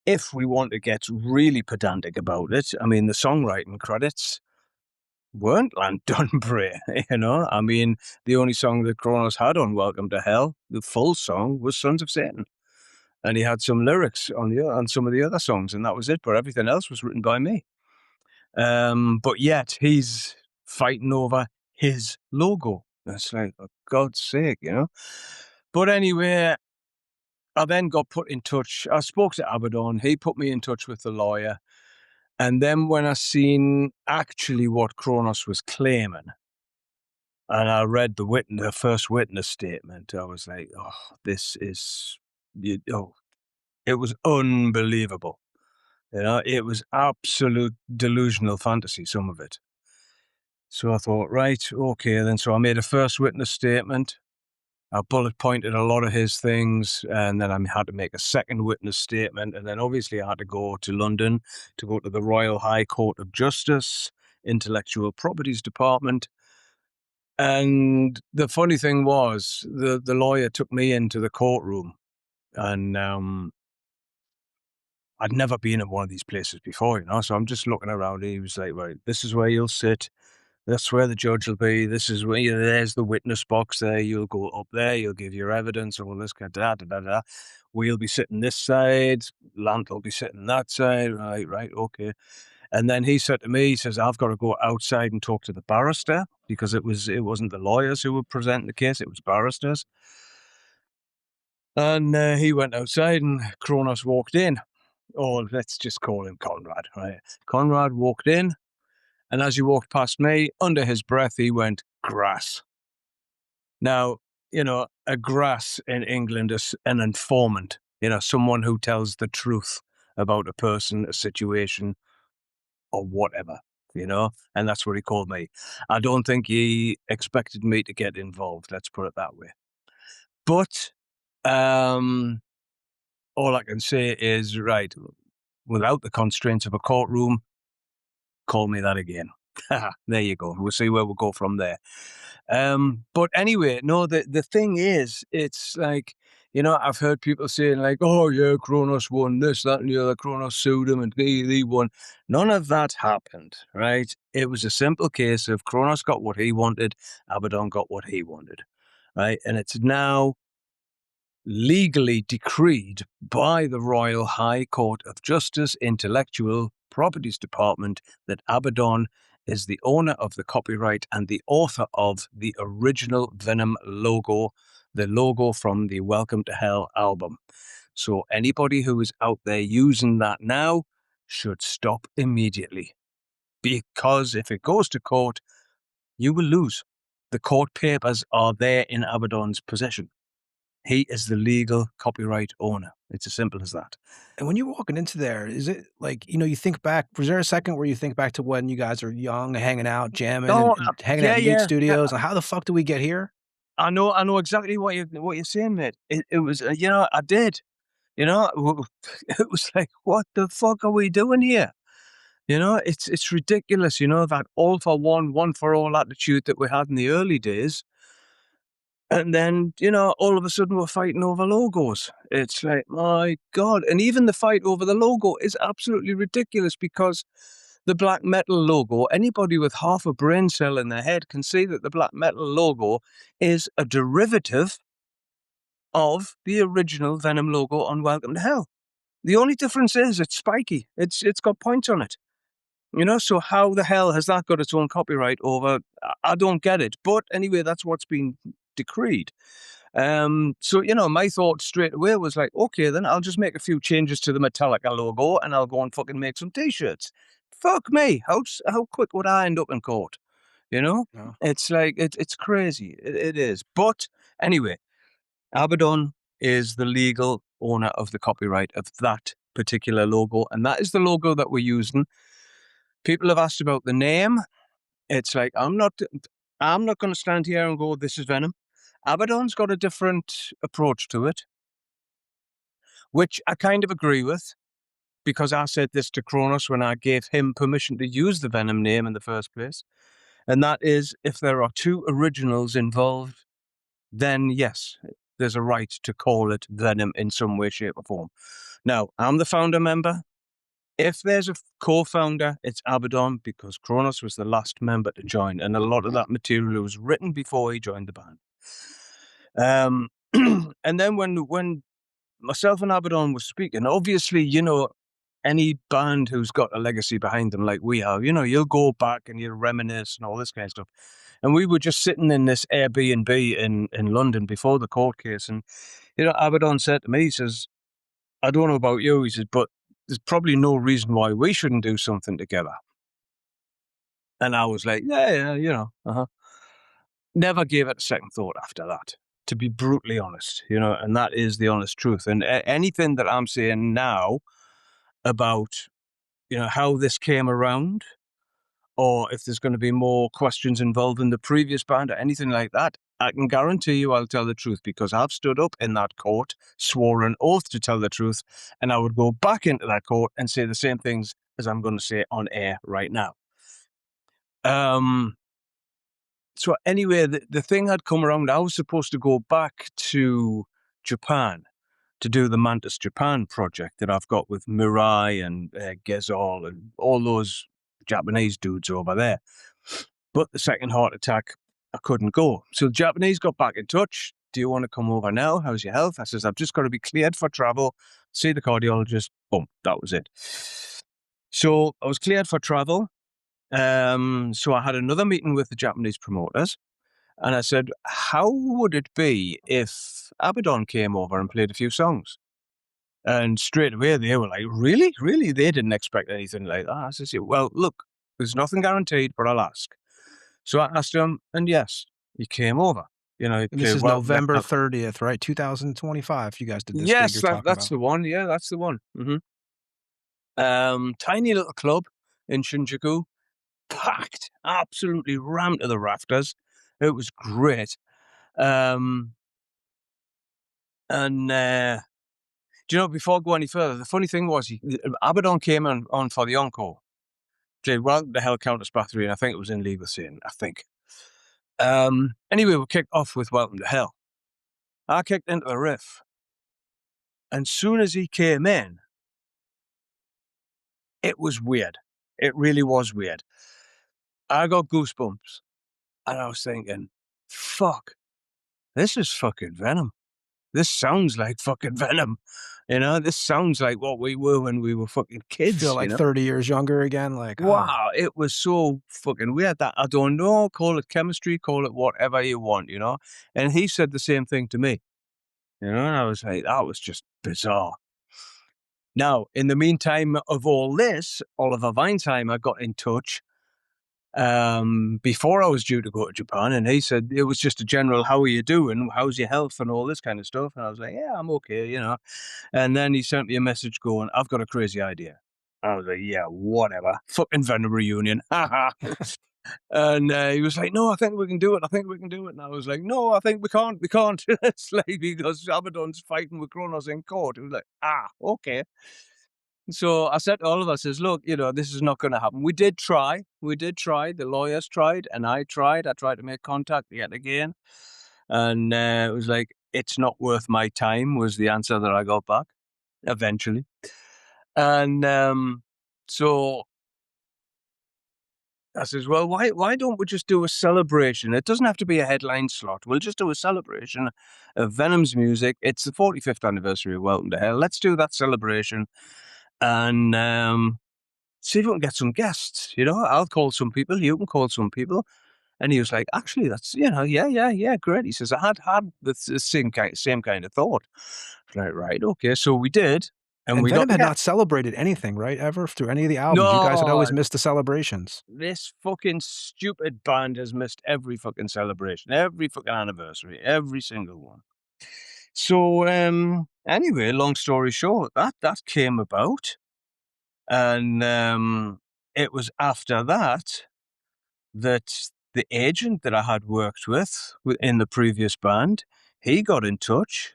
if we want to get really pedantic about it, I mean, the songwriting credits weren't Land Dunbray, I mean, the only song that Kronos had on Welcome to Hell, the full song, was Sons of Satan. and he had some lyrics on some of the other songs, and that was it. But everything else was written by me. But yet he's fighting over his logo. It's like, for God's sake, you know. But anyway, I then got put in touch. I spoke to Abaddon. He put me in touch with the lawyer. And then when I seen actually what Kronos was claiming, and I read the first witness statement, I was like, oh, this is, it was unbelievable. You know, it was absolute delusional fantasy, some of it. So I thought, right, okay, then. So I made a first witness statement. I bullet pointed a lot of his things, and then I had to make a second witness statement. And then obviously I had to go to London to go to the Royal High Court of Justice, Intellectual Properties Department. And the funny thing was, the lawyer took me into the courtroom, and I'd never been in one of these places before, you know, so I'm just looking around. He was like, right, this is where you'll sit. That's where the judge will be. This is where there's the witness box there. You'll go up there. You'll give your evidence. All this kind of We'll be sitting this side. Lant will be sitting that side. Right, okay. And then he said to me, he says, I've got to go outside and talk to the barrister, because it wasn't the lawyers who were presenting the case. It was barristers. And he went outside, and Kronos walked in. Or let's just call him Conrad, right? Conrad walked in. And as he walked past me, under his breath, he went, grass. Now, you know, a grass in England is an informant, you know, someone who tells the truth about a person, a situation, or whatever, you know, and that's what he called me. I don't think he expected me to get involved, let's put it that way. But all I can say is, right, without the constraints of a courtroom, call me that again. There you go. We'll see where we'll go from there. But anyway, no, the thing is, it's like, you know, I've heard people saying like, oh yeah, Kronos won this, that, and the other. Kronos sued him and he won. None of that happened, right? It was a simple case of Kronos got what he wanted, Abaddon got what he wanted, right? And it's now legally decreed by the Royal High Court of Justice Intellectual Properties Department that Abaddon is the owner of the copyright and the author of the original Venom logo, the logo from the Welcome to Hell album. So anybody who is out there using that now should stop immediately, because if it goes to court, you will lose. The court papers are there in Abaddon's possession. He is the legal copyright owner. It's as simple as that. And when you're walking into there, is it like, you know, you think back, was there a second where you think back to when you guys are young, hanging out, jamming, and hanging out in Mute Studios? And how the fuck do we get here? I know exactly what you're saying, mate. It was, you know, I did. You know, it was like, what the fuck are we doing here? You know, it's ridiculous, you know, that all for one, one for all attitude that we had in the early days. And then, you know, all of a sudden we're fighting over logos. It's like, my God. And even the fight over the logo is absolutely ridiculous, because the black metal logo, anybody with half a brain cell in their head can see that the black metal logo is a derivative of the original Venom logo on Welcome to Hell. The only difference is it's spiky. It's got points on it. You know, so how the hell has that got its own copyright over? I don't get it. But anyway, that's what's been decreed. So, you know, my thought straight away was like, okay, then I'll just make a few changes to the Metallica logo and I'll go and fucking make some t-shirts. Fuck me. How quick would I end up in court? You know, It's like, it's crazy. It is. But anyway, Abaddon is the legal owner of the copyright of that particular logo. And that is the logo that we're using. People have asked about the name. It's like, I'm not going to stand here and go, this is Venom. Abaddon's got a different approach to it, which I kind of agree with, because I said this to Kronos when I gave him permission to use the Venom name in the first place. And that is, if there are two originals involved, then yes, there's a right to call it Venom in some way, shape or form. Now, I'm the founder member. If there's a co-founder, it's Abaddon, because Kronos was the last member to join, and a lot of that material was written before he joined the band. And then when myself and Abaddon were speaking. Obviously, any band who's got a legacy behind them like we have, you'll go back and you'll reminisce and all this kind of stuff. And we were just sitting in this Airbnb in London before the court case. And, Abaddon said to me, he says, I don't know about you, he says, but there's probably no reason why we shouldn't do something together. And I was like, yeah, Never gave it a second thought after that, to be brutally honest, and that is the honest truth. And anything that I'm saying now about, how this came around, or if there's going to be more questions involving the previous band or anything like that, I can guarantee you I'll tell the truth, because I've stood up in that court, swore an oath to tell the truth, and I would go back into that court and say the same things as I'm going to say on air right now. So anyway, the thing had come around. I was supposed to go back to Japan to do the Mantas Japan project that I've got with Mirai and Gezal and all those Japanese dudes over there. But the second heart attack, I couldn't go. So the Japanese got back in touch. Do you want to come over now? How's your health? I says, I've just got to be cleared for travel. See the cardiologist. Boom, that was it. So I was cleared for travel. So I had another meeting with the Japanese promoters, and I said, how would it be if Abaddon came over and played a few songs? And straight away they were like, really? Really? They didn't expect anything like that. I said, well, look, there's nothing guaranteed, but I'll ask. So I asked him, and yes, he came over. And this is November 30th, right? 2025. You guys did this. Yes, that's the one. Yeah, that's the one. Tiny little club in Shinjuku. Packed, absolutely rammed to the rafters. It was great. And do you know, before I go any further, the funny thing was, Abaddon came on for the encore. Played Welcome to Hell, Countess Bathory, and I think it was In League with Satan, I think. Anyway, we kicked off with Welcome to Hell. I kicked into the riff. And soon as he came in, it was weird. It really was weird. I got goosebumps. And I was thinking, fuck, this is fucking Venom. This sounds like fucking Venom. This sounds like what we were when we were fucking kids. Feel like 30 years younger again. Like, wow, it was so fucking weird that I don't know, call it chemistry, call it whatever you want, And he said the same thing to me, and I was like, that was just bizarre. Now, in the meantime of all this, Oliver Weinsheimer got in touch before I was due to go to Japan, and he said it was just a general, how are you doing? How's your health and all this kind of stuff? And I was like, yeah, I'm okay, And then he sent me a message going, I've got a crazy idea. I was like, yeah, whatever. Fucking Venom reunion. And he was like, no, I think we can do it. I think we can do it. And I was like, no, I think we can't. We can't. It's like, because Abaddon's fighting with Kronos in court. It was like, okay. So I said to Oliver, I says, look, this is not going to happen. We did try. The lawyers tried, and I tried. I tried to make contact yet again. And it was like, it's not worth my time, was the answer that I got back eventually. And so I says, well, why don't we just do a celebration? It doesn't have to be a headline slot. We'll just do a celebration of Venom's music. It's the 45th anniversary of Welcome to Hell. Let's do that celebration. And see if we can get some guests, I'll call some people, you can call some people. And he was like, actually, that's, yeah, great. He says, I had the same kind of thought. I was like, right, okay. So we did. And we Venom had not celebrated anything, right, ever, through any of the albums. No, you guys had always missed the celebrations. This fucking stupid band has missed every fucking celebration, every fucking anniversary, every single one. So anyway, long story short, that came about. And it was after that the agent that I had worked with in the previous band, he got in touch,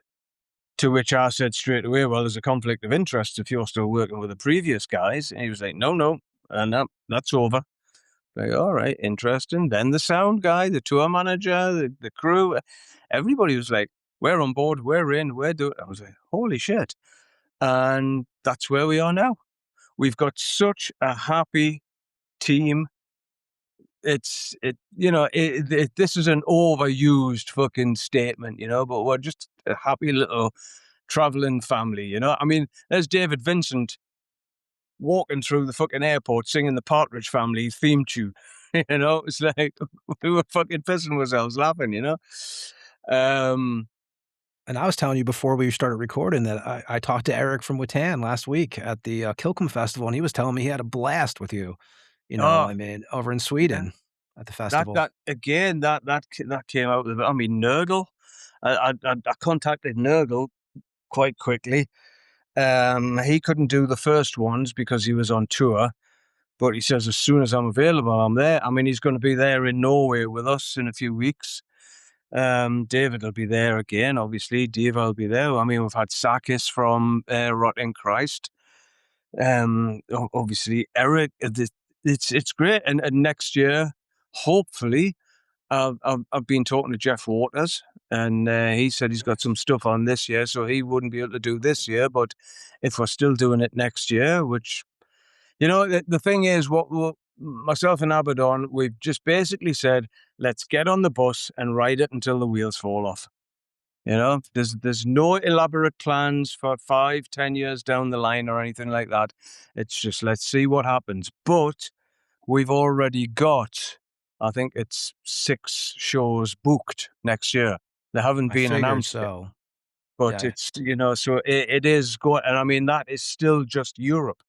to which I said straight away, well, there's a conflict of interest if you're still working with the previous guys. And he was like, no, that's over. Like, all right, interesting. Then the sound guy, the tour manager, the crew, everybody was like, we're on board, we're in, we're doing. I was like, holy shit. And that's where we are now. We've got such a happy team. This is an overused fucking statement, but we're just a happy little traveling family, you know? I mean, there's David Vincent walking through the fucking airport singing the Partridge Family theme tune. You know, it's like we were fucking pissing ourselves laughing, you know? And I was telling you before we started recording that I talked to Eric from Watan last week at the Kilcum Festival, and he was telling me he had a blast with you. You know, Oh, I mean, over in yeah. Sweden at the festival. That again, that came out of it. I mean, Nurgle. I contacted Nurgle quite quickly. He couldn't do the first ones because he was on tour, but he says as soon as I'm available, I'm there. I mean, he's going to be there in Norway with us in a few weeks. David will be there again, obviously. Dave will be there. I mean, we've had Sakis from Rotting Christ. Obviously, Eric. It's great. And next year, hopefully, I've been talking to Jeff Waters, and he said he's got some stuff on this year, so he wouldn't be able to do this year. But if we're still doing it next year, which, you know, the thing is, what myself and Abaddon, we've just basically said, let's get on the bus and ride it until the wheels fall off. You know, there's no elaborate plans for 5-10 years down the line or anything like that. It's just, let's see what happens. But we've already got, I think it's 6 shows booked next year. They haven't I been figured announced yet, so. but Yeah. it's, you know, so it is going, and I mean, that is still just Europe.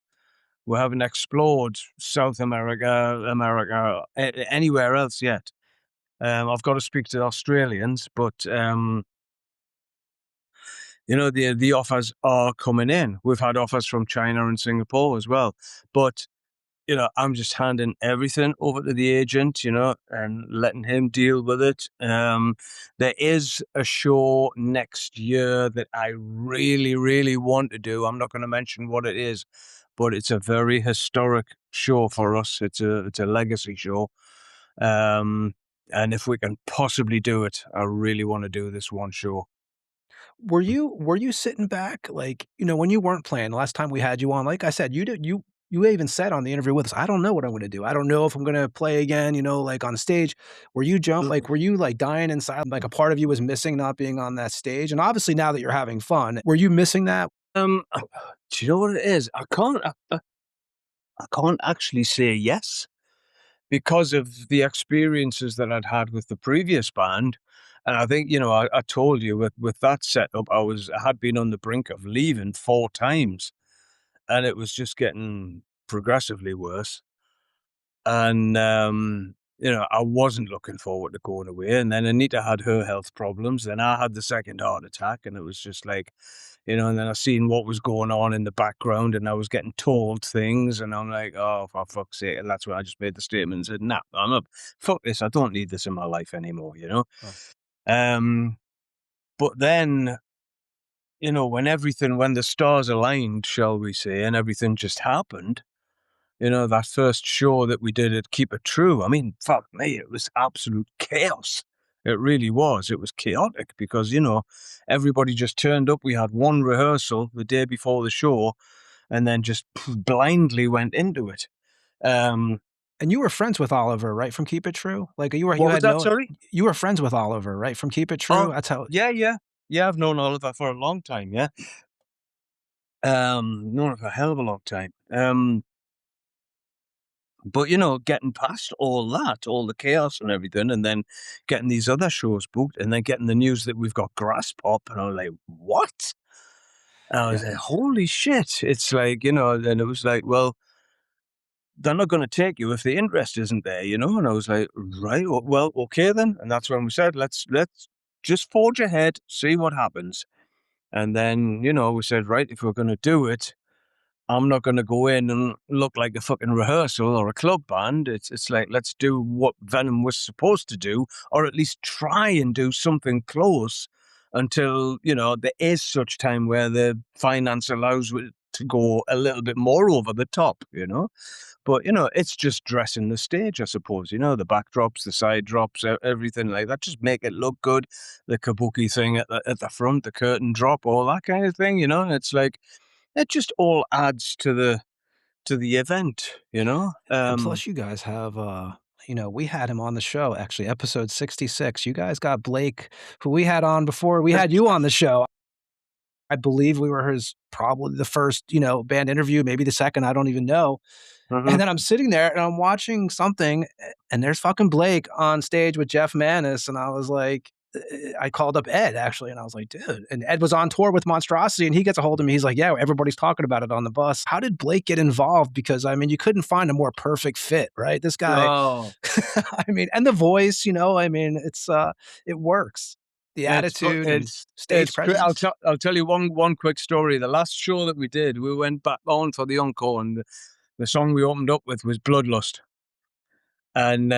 We haven't explored South America, anywhere else yet. I've got to speak to the Australians, but, you know, the offers are coming in. We've had offers from China and Singapore as well, but, you know, I'm just handing everything over to the agent, you know, and letting him deal with it. There is a show next year that I really, really want to do. I'm not going to mention what it is, but it's a very historic show for us. It's a legacy show. And if we can possibly do it, I really want to do this one show. Were you sitting back, like, you know, when you weren't playing, the last time we had you on, like I said, you even said on the interview with us, "I don't know what I'm gonna do. I don't know if I'm gonna play again," you know, like, on stage. Were you were you, like, dying inside, like, a part of you was missing not being on that stage? And obviously, now that you're having fun, were you missing that? Do you know what it is? I can't actually say yes, because of the experiences that I'd had with the previous band. And I think, you know, I told you with that setup, I had been on the brink of leaving 4 times, and it was just getting progressively worse. And, you know, I wasn't looking forward to going away. And then Anita had her health problems. Then I had the second heart attack, and it was just like, you know, and then I seen what was going on in the background, and I was getting told things, and I'm like, oh, for fuck's sake. And that's when I just made the statement and said, nah, I'm not, fuck this. I don't need this in my life anymore, you know? Oh. But then, you know, when the stars aligned, shall we say, and everything just happened, you know, that first show that we did at Keep It True, I mean, fuck me, it was absolute chaos. It really was. It was chaotic because, you know, everybody just turned up. We had one rehearsal the day before the show and then just blindly went into it. And you were friends with Oliver, right, from Keep It True? Like, you What was that, sorry? you were friends with Oliver, right, from Keep It True? Oh, That's how yeah. I've known Oliver for a long time, yeah. Known him for a hell of a long time. But, you know, getting past all that, all the chaos and everything, and then getting these other shows booked, and then getting the news that we've got Grass Pop, and I was like, what? And I was Yeah. like, holy shit. It's like, you know, and it was like, well, they're not going to take you if the interest isn't there, you know? And I was like, right, well, okay then. And that's when we said, let's just forge ahead, see what happens. And then, you know, we said, right, if we're going to do it, I'm not going to go in and look like a fucking rehearsal or a club band. It's like, let's do what Venom was supposed to do, or at least try and do something close until, you know, there is such time where the finance allows it to go a little bit more over the top, you know? But, you know, it's just dressing the stage, I suppose, you know, the backdrops, the side drops, everything like that. Just make it look good. The kabuki thing at the front, the curtain drop, all that kind of thing, you know? And it's like, it just all adds to the event, you know? And plus you guys have, you know, we had him on the show, actually, episode 66. You guys got Blake, who we had on before we had you on the show. I believe we were his probably the first, band interview, maybe the second, I don't even know. And then I'm sitting there and I'm watching something, and there's fucking Blake on stage with Jeff Mantas, and I was like, I called up Ed actually, and I was like, dude, and Ed was on tour with Monstrosity, and he gets a hold of me. He's like, yeah, everybody's talking about it on the bus. How did Blake get involved? Because I mean, you couldn't find a more perfect fit, right? This guy, Oh, I mean, and the voice, I mean, it works. The attitude and stage presence. I'll tell you one quick story. The last show that we did, we went back on for the encore, and the song we opened up with was Bloodlust. And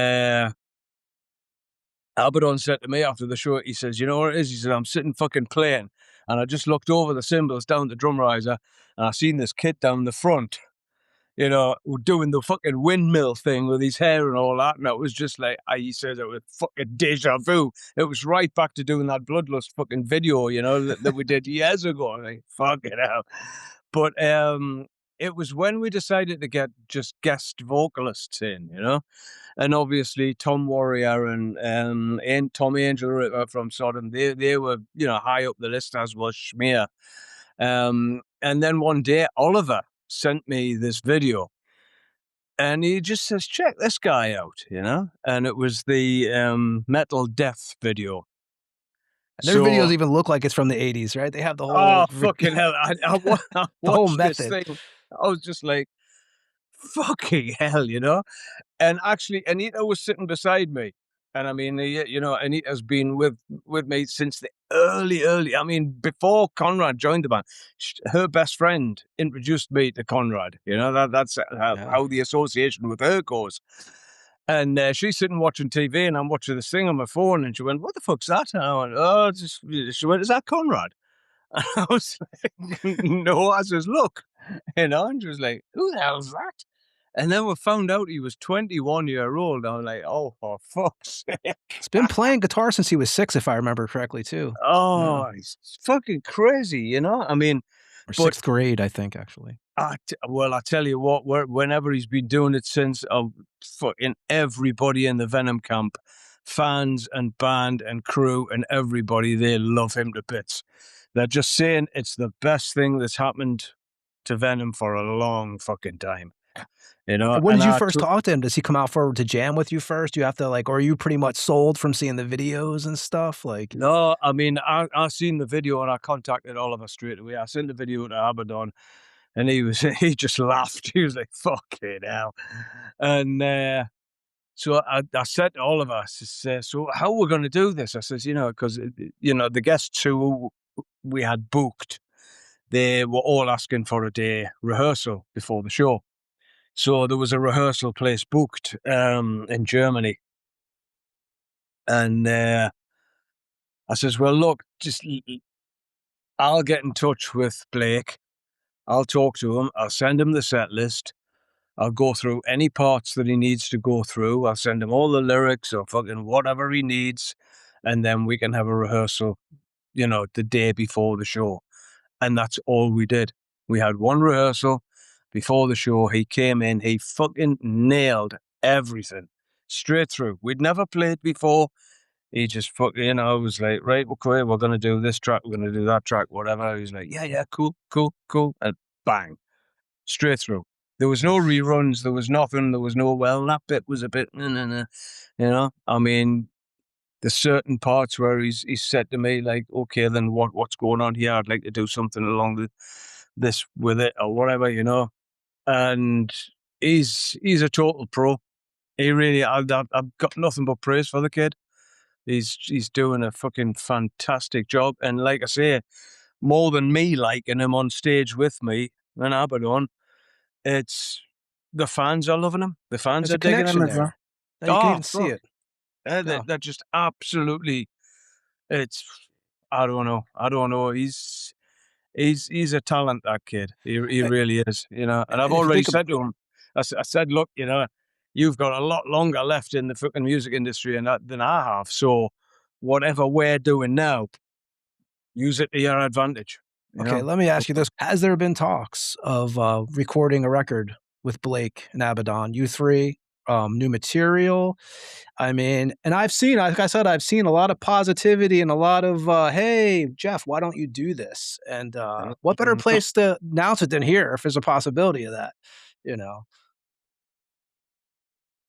Abaddon said to me after the show, he says, you know what it is? He said, I'm sitting fucking playing, and I just looked over the cymbals down the drum riser, and I seen this kid down the front, doing the fucking windmill thing with his hair and all that. And it was just like, he says, it was fucking deja vu. It was right back to doing that Bloodlust fucking video, that we did years ago. I'm like, fuck it out. But it was when we decided to get just guest vocalists in, and obviously Tom Warrior and Tom Angel from Sodom, they were, high up the list, as was Schmear. And then one day Oliver sent me this video, and he just says, check this guy out, and it was the Metal Death video. And their videos even look like it's from the 80s, right? They have the whole... Oh, fucking hell. I the whole watched this method. thing. I was just like, fucking hell, And actually, Anita was sitting beside me. And I mean, Anita's been with me since the early, I mean, before Conrad joined the band. Her best friend introduced me to Conrad. That's how the association with her goes. And she's sitting watching TV, and I'm watching this thing on my phone, and she went, what the fuck's that? And I went, she went, is that Conrad? And I was like, no. I says, look, and she was like, who the hell's that? And then we found out he was 21-year-old. I'm like, oh, for fuck's sake. He's been playing guitar since he was 6, if I remember correctly, too. Oh, It's fucking crazy, I mean... Or 6th grade, I think, actually. Well, I tell you what, whenever he's been doing it since, fucking everybody in the Venom camp, fans and band and crew and everybody, they love him to bits. They're just saying it's the best thing that's happened to Venom for a long fucking time. When did you first talk to him? Does he come out forward to jam with you first? You have to or are you pretty much sold from seeing the videos and stuff? No, I mean, I seen the video and I contacted Oliver straight away. I sent the video to Abaddon, and he just laughed. He was like, fucking hell. And so I said to Oliver, I says, so how are we going to do this? I says, because, the guests who we had booked, they were all asking for a day rehearsal before the show. So there was a rehearsal place booked in Germany. And I says, well, look, I'll get in touch with Blake. I'll talk to him. I'll send him the set list. I'll go through any parts that he needs to go through. I'll send him all the lyrics or fucking whatever he needs. And then we can have a rehearsal, the day before the show. And that's all we did. We had one rehearsal before the show. He came in, he fucking nailed everything straight through. We'd never played before. He just fucking, was like, right, okay, we're going to do this track, we're going to do that track, whatever. He's like, yeah, cool. And bang, straight through. There was no reruns, there was nothing, there was no, well, that bit was a bit, I mean, there's certain parts where he's said to me, like, okay, then what's going on here? I'd like to do something along this with it or whatever, and he's a total pro. He really, I've got nothing but praise for the kid. He's doing a fucking fantastic job. And like I say, more than me liking him on stage with me and Abaddon, it's the fans are loving him. The fans are digging him. There. Now you can even see it. They're just absolutely, I don't know. He's a talent, that kid. He really is, And I've already said to him, I said, look, you've got a lot longer left in the fucking music industry than I have. So whatever we're doing now, use it to your advantage. Okay, let me ask you this. Has there been talks of recording a record with Blake and Abaddon? You three, new material. I mean, and I've seen, like I said, I've seen a lot of positivity and a lot of, hey, Jeff, why don't you do this? And what better place to announce it than here if there's a possibility of that, you know?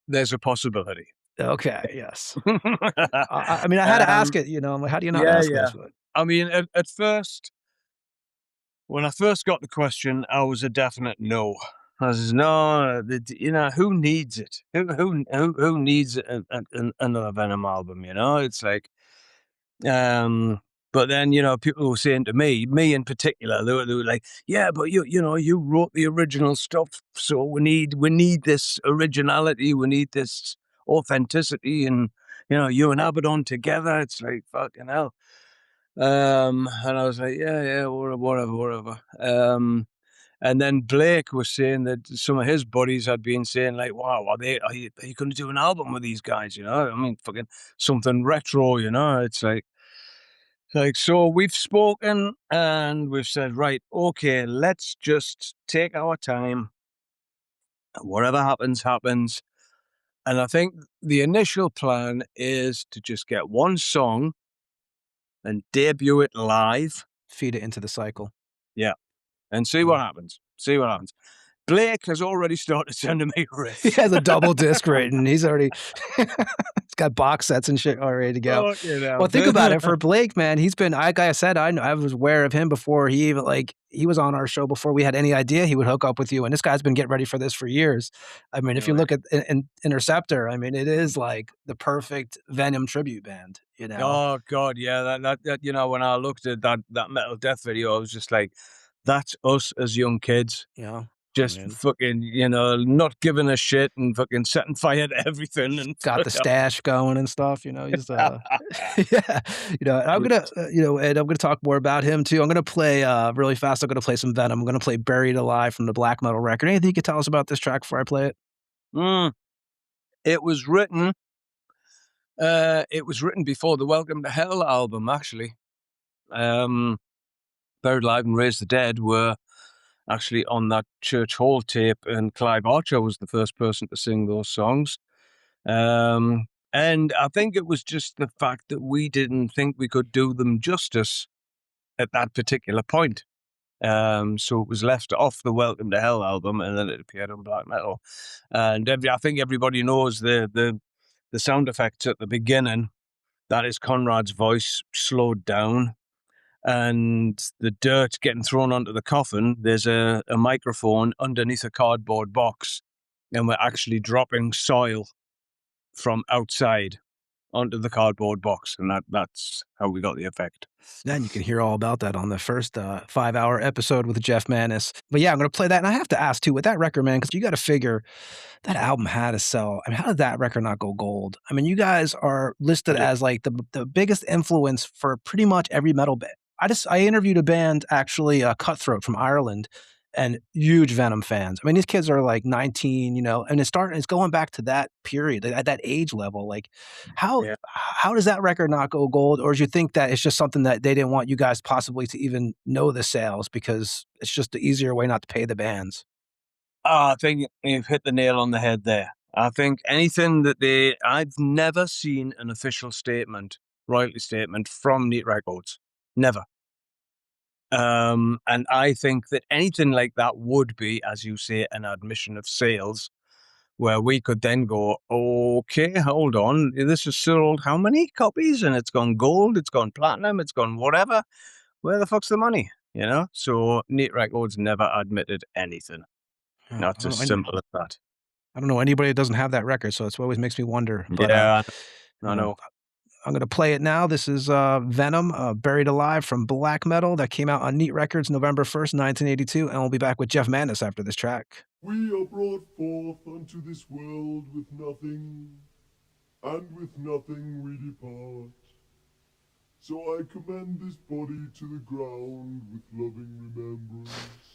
There's a possibility. Okay, yes. I mean, I had to ask it, you know, I'm like, how do you not Yeah, ask yeah. this? But I mean, at first, when I first got the question, I was a definite no. I says, no, you know, who needs it? Who needs another Venom album? You know, it's like, but then, you know, people were saying to me in particular, they were like, yeah, but you know, you wrote the original stuff, so we need this originality, we need this authenticity, and you know, you and Abaddon together, it's like fucking hell. And I was like, yeah, whatever. And then Blake was saying that some of his buddies had been saying like, wow, are you going to do an album with these guys? You know, I mean, fucking something retro, you know, it's like, so we've spoken and we've said, right, okay, let's just take our time. Whatever happens, happens. And I think the initial plan is to just get one song and debut it live. feed it into the cycle. Yeah. And see what happens. See what happens. Blake has already started sending me riffs. He has a double disc written. He's already he's got box sets and shit already to go. You know. Well, think about it. For Blake, man, he's been. Like I said, I was aware of him before he even he was on our show before we had any idea he would hook up with you. And this guy's been getting ready for this for years. I mean, if you look at Interceptor, I mean, it is like the perfect Venom tribute band. You know. Oh God, yeah. That you know, when I looked at that Metal Death video, I was just like, that's us as young kids. Yeah. Just fucking, you know, not giving a shit and fucking setting fire to everything and got the stash going and stuff, you know, he's yeah, you know, and I'm gonna, you know, and I'm gonna talk more about him too. I'm gonna play really fast. I'm gonna play some Venom. I'm gonna play Buried Alive from the Black Metal record. Anything you could tell us about this track before I play it? It was written before the Welcome to Hell album, actually. Buried Alive and Raise the Dead were actually on that Church Hall tape, and Clive Archer was the first person to sing those songs. And I think it was just the fact that we didn't think we could do them justice at that particular point. So it was left off the Welcome to Hell album, and then it appeared on Black Metal. And I think everybody knows the sound effects at the beginning. That is Conrad's voice slowed down. And the dirt getting thrown onto the coffin, there's a microphone underneath a cardboard box, and we're actually dropping soil from outside onto the cardboard box, and that's how we got the effect. Then you can hear all about that on the first 5-hour episode with Jeff Manis. But yeah, I'm gonna play that, and I have to ask too with that record, man, because you got to figure that album had to sell. I mean, how did that record not go gold? I mean, you guys are listed as like the biggest influence for pretty much every metal band. I interviewed a band actually, Cutthroat from Ireland, and huge Venom fans. I mean, these kids are like 19, you know, and it's going back to that period, at that age level. Like, how does that record not go gold? Or do you think that it's just something that they didn't want you guys possibly to even know the sales because it's just the easier way not to pay the bands? I think you've hit the nail on the head there. I think anything that I've never seen an official statement, royalty statement from Neat Records. Never. And I think that anything like that would be, as you say, an admission of sales, where we could then go, okay, hold on, this has sold how many copies? And it's gone gold, it's gone platinum, it's gone whatever. Where the fuck's the money? You know? So Neat Records never admitted anything. That's as simple as that. I don't know anybody that doesn't have that record, so it's always makes me wonder. But Yeah, I know. I'm going to play it now. This is Venom, Buried Alive from Black Metal that came out on Neat Records November 1st, 1982. And we'll be back with Jeff Manis after this track. We are brought forth unto this world with nothing, and with nothing we depart. So I commend this body to the ground with loving remembrance.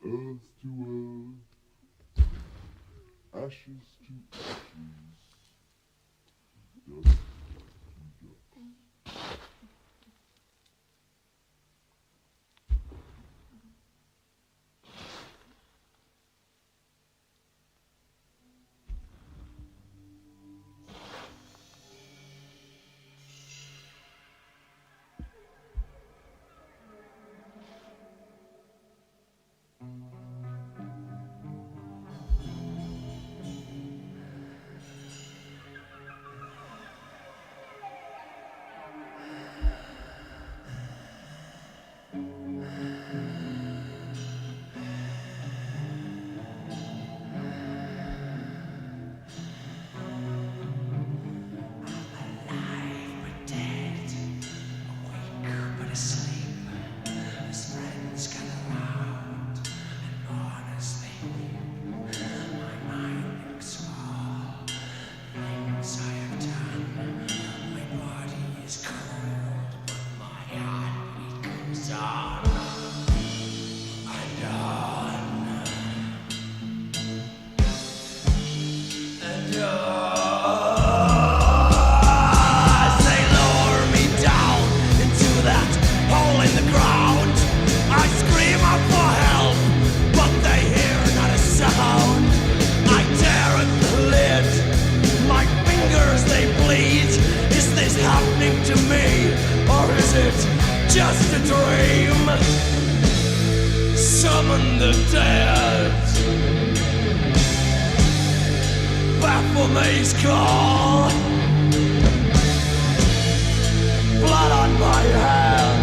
Earth to earth, ashes to ashes, dust to dust. to me, or is it just a dream? Summon the dead. Baphomet's call. Blood on my hands.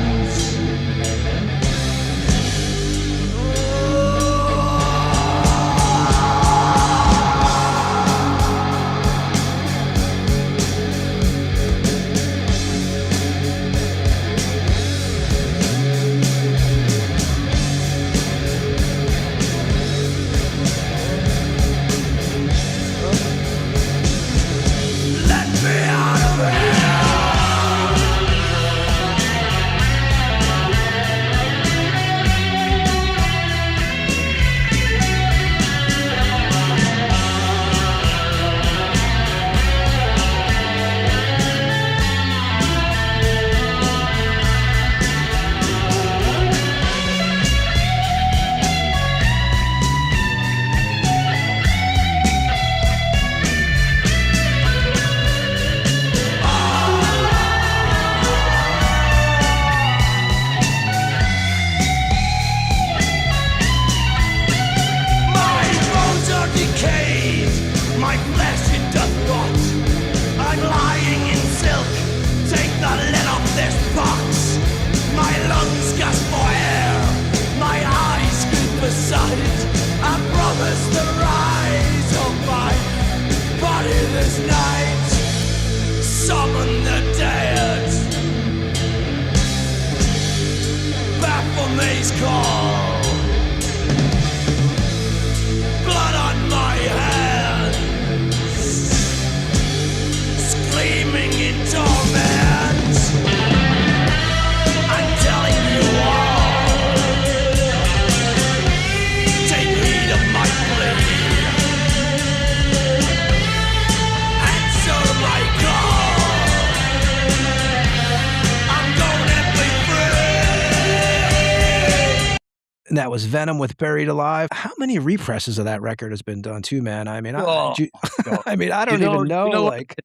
And that was Venom with Buried Alive. How many represses of that record has been done too, man? I mean, Oh, God. I mean, I don't even know. Like,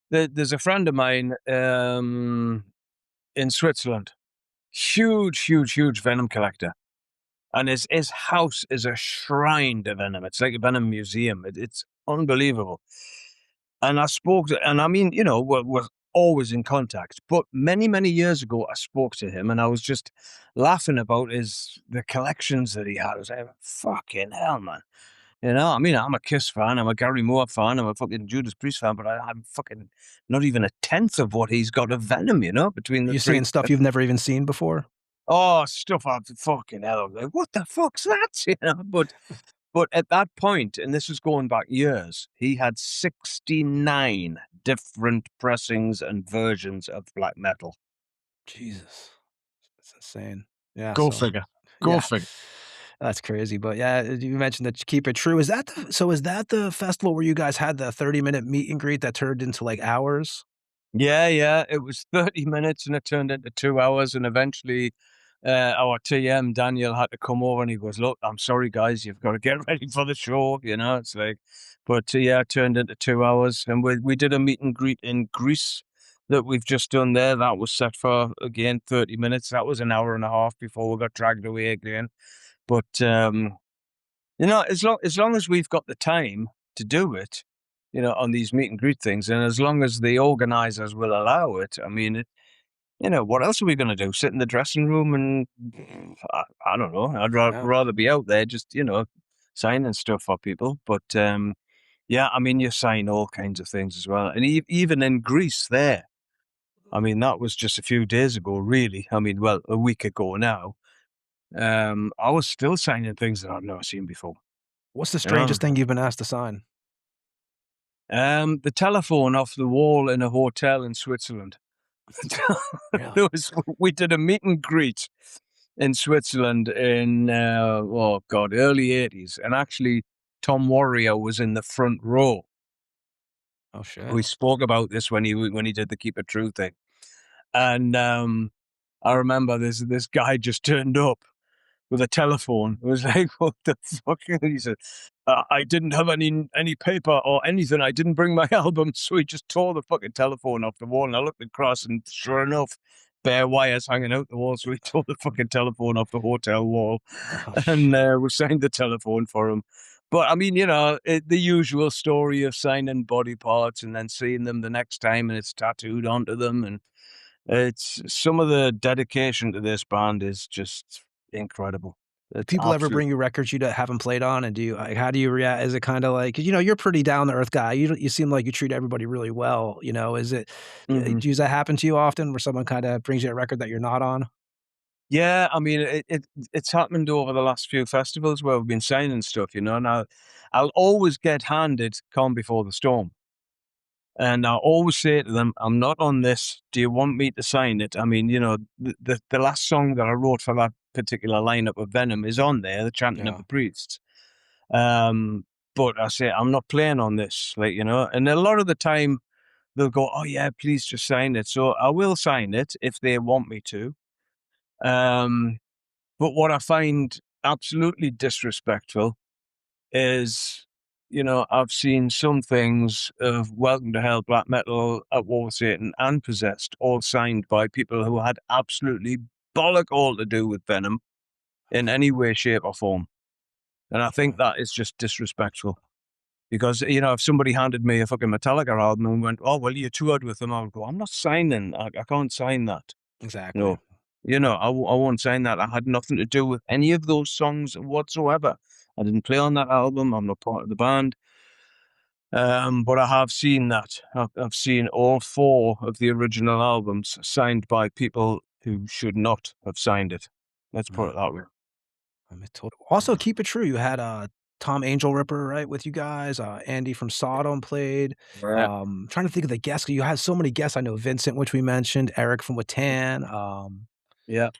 there's a friend of mine in Switzerland, huge Venom collector, and his house is a shrine to Venom. It's like a Venom museum. It's unbelievable. And I spoke to, and I mean, you know, we're always in contact. But many years ago, I spoke to him, and I was just laughing about the collections that he had. I was like, fucking hell, man. You know, I mean, I'm a Kiss fan, I'm a Gary Moore fan, I'm a fucking Judas Priest fan, but I'm fucking not even a tenth of what he's got of Venom, you know, between the you're three. seeing stuff you've never even seen before. Oh, stuff I've fucking hell. Like, what the fuck's that? You know, but at that point, and this was going back years, he had 69 different pressings and versions of black metal. Jesus, it's insane. Yeah, Go so- figure. Go yeah. figure. That's crazy. But yeah, you mentioned that Keep It True. Is that the festival where you guys had the 30-minute meet and greet that turned into like hours? Yeah. It was 30 minutes and it turned into 2 hours. And eventually our TM, Daniel, had to come over and he goes, look, I'm sorry, guys, you've got to get ready for the show. You know, it's like, but yeah, it turned into 2 hours. And we did a meet and greet in Greece that we've just done there. That was set for, again, 30 minutes. That was an hour and a half before we got dragged away again. But, you know, as long as we've got the time to do it, you know, on these meet and greet things, and as long as the organizers will allow it, I mean, you know, what else are we going to do? Sit in the dressing room and I don't know. I'd rather be out there just, you know, signing stuff for people. But yeah, I mean, you sign all kinds of things as well. And even in Greece there, I mean, that was just a few days ago, really. I mean, well, a week ago now. I was still signing things that I've never seen before. What's the strangest thing you've been asked to sign? The telephone off the wall in a hotel in Switzerland. Really? We did a meet and greet in Switzerland in early 80s, and actually Tom Warrior was in the front row. Oh shit. We spoke about this when he did the Keep It True thing, and I remember this guy just turned up with a telephone. It was like, what the fuck? He said, I didn't have any paper or anything. I didn't bring my album. So he just tore the fucking telephone off the wall. And I looked across, and sure enough, bare wires hanging out the wall. So he tore the fucking telephone off the hotel wall. Oh, And we signed the telephone for him. But I mean, the usual story of signing body parts and then seeing them the next time and it's tattooed onto them. And it's some of the dedication to this band is just incredible. It's people ever absolute- bring you records you haven't played on, and how do you react? Is it kind of like, 'cause, you're a pretty down to earth guy. You seem like you treat everybody really well. Is it? Mhm. Does that happen to you often, where someone kind of brings you a record that you're not on? Yeah, I mean, it's happened over the last few festivals where we've been signing stuff, Now, I'll always get handed Calm Before the Storm. And I always say to them, I'm not on this. Do you want me to sign it? I mean, the last song that I wrote for that particular lineup of Venom is on there, The Chanting of Yeah. the Priests. But I say, I'm not playing on this, and a lot of the time they'll go, oh yeah, please just sign it. So I will sign it if they want me to. But what I find absolutely disrespectful is, I've seen some things of Welcome to Hell, Black Metal, At War with Satan, and Possessed, all signed by people who had absolutely bollock all to do with Venom in any way, shape, or form. And I think that is just disrespectful. Because, if somebody handed me a fucking Metallica album and went, oh, well, you toured with them, I would go, I'm not signing. I can't sign that. Exactly. No. I won't sign that. I had nothing to do with any of those songs whatsoever. I didn't play on that album. I'm not part of the band. But I have seen that. I've seen all 4 of the original albums signed by people who should not have signed it. Let's put it that way. Also, keep it true. You had Tom Angel Ripper, right, with you guys. Andy from Sodom played. Yeah. Trying to think of the guests. You had so many guests. I know Vincent, which we mentioned, Eric from Watan. Yeah.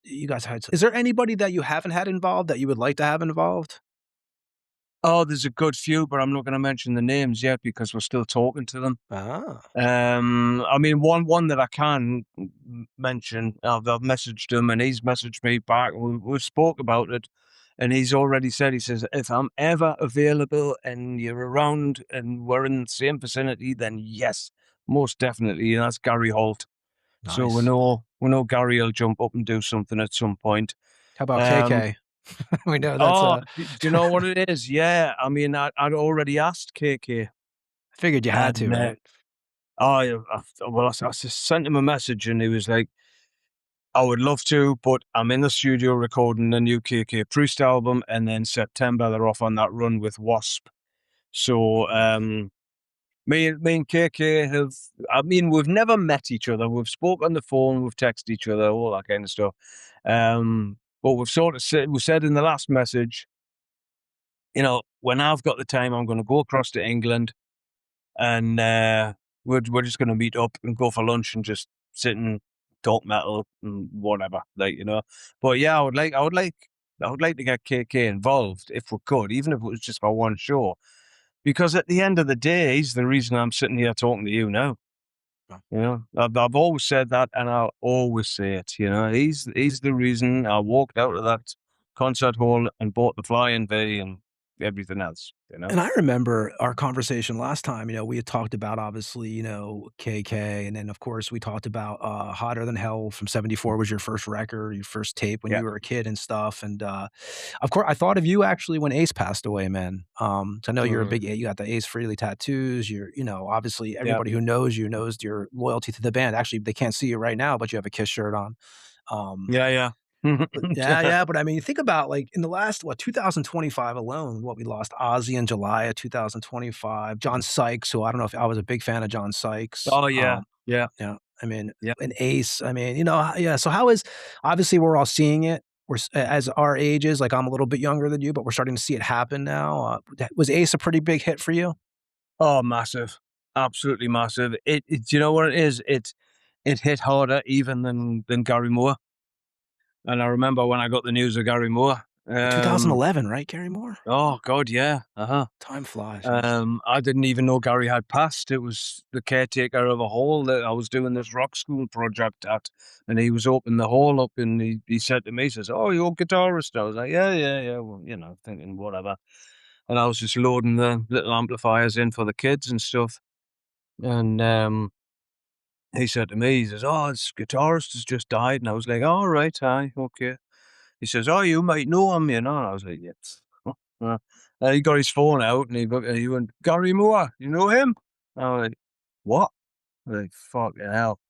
You guys had. Is there anybody that you haven't had involved that you would like to have involved? Oh, there's a good few, but I'm not going to mention the names yet because we're still talking to them. Ah. I mean, one that I can mention, I've messaged him and he's messaged me back. We've spoke about it, and he's already said, he says, if I'm ever available and you're around and we're in the same vicinity, then yes, most definitely. And that's Gary Holt. So we Nice. know Gary will jump up and do something at some point. How about KK? We know that's. Do you know what it is? Yeah, I mean, I'd already asked KK. I figured you had to, And, right? I just sent him a message and he was like, I would love to, but I'm in the studio recording the new KK Priest album, and then September they're off on that run with Wasp. So me and KK we've never met each other. We've spoke on the phone, we've texted each other, all that kind of stuff. But we've sort of said in the last message, when I've got the time, I'm going to go across to England, and we're just going to meet up and go for lunch and just sit and talk metal and whatever, But yeah, I would like to get KK involved if we could, even if it was just for one show, because at the end of the day, he's the reason I'm sitting here talking to you now. I've always said that, and I'll always say it. He's the reason I walked out of that concert hall and bought the flying V and everything else. And I remember our conversation last time. We had talked about, obviously, KK, and then of course we talked about Hotter Than Hell from '74 was your first record, your first tape when Yeah. you were a kid and stuff. And of course, I thought of you actually when Ace passed away, man. So I know you're a big, you got the Ace Frehley tattoos. You're, obviously everybody who knows you knows your loyalty to the band. Actually, they can't see you right now, but you have a Kiss shirt on. Yeah. Yeah. But I mean, think about like in the last 2025 alone, we lost Ozzy in July of 2025. John Sykes, who I don't know if I was a big fan of John Sykes. Oh yeah. Yeah. I mean, Yeah. an Ace. I mean, yeah. So how is, obviously we're all seeing it. We're as our ages. Like I'm a little bit younger than you, but we're starting to see it happen now. Was Ace a pretty big hit for you? Oh, massive, absolutely massive. Do you know what it is? It hit harder even than Gary Moore. And I remember when I got the news of Gary Moore, Um, 2011, right, Gary Moore? Oh God, yeah. Time flies. I didn't even know Gary had passed. It was the caretaker of a hall that I was doing this rock school project at, and he was opening the hall up, and he said to me, he says, "Oh, you're a guitarist?" I was like, "Yeah." Well, thinking whatever. And I was just loading the little amplifiers in for the kids and stuff. And he said to me, he says, "Oh, this guitarist has just died." And I was like, "All right, hi, okay." He says, "Oh, you might know him, And I was like, "Yes." He got his phone out and he went, "Gary Moore, you know him?" I was like, "What?" I was like, fucking hell.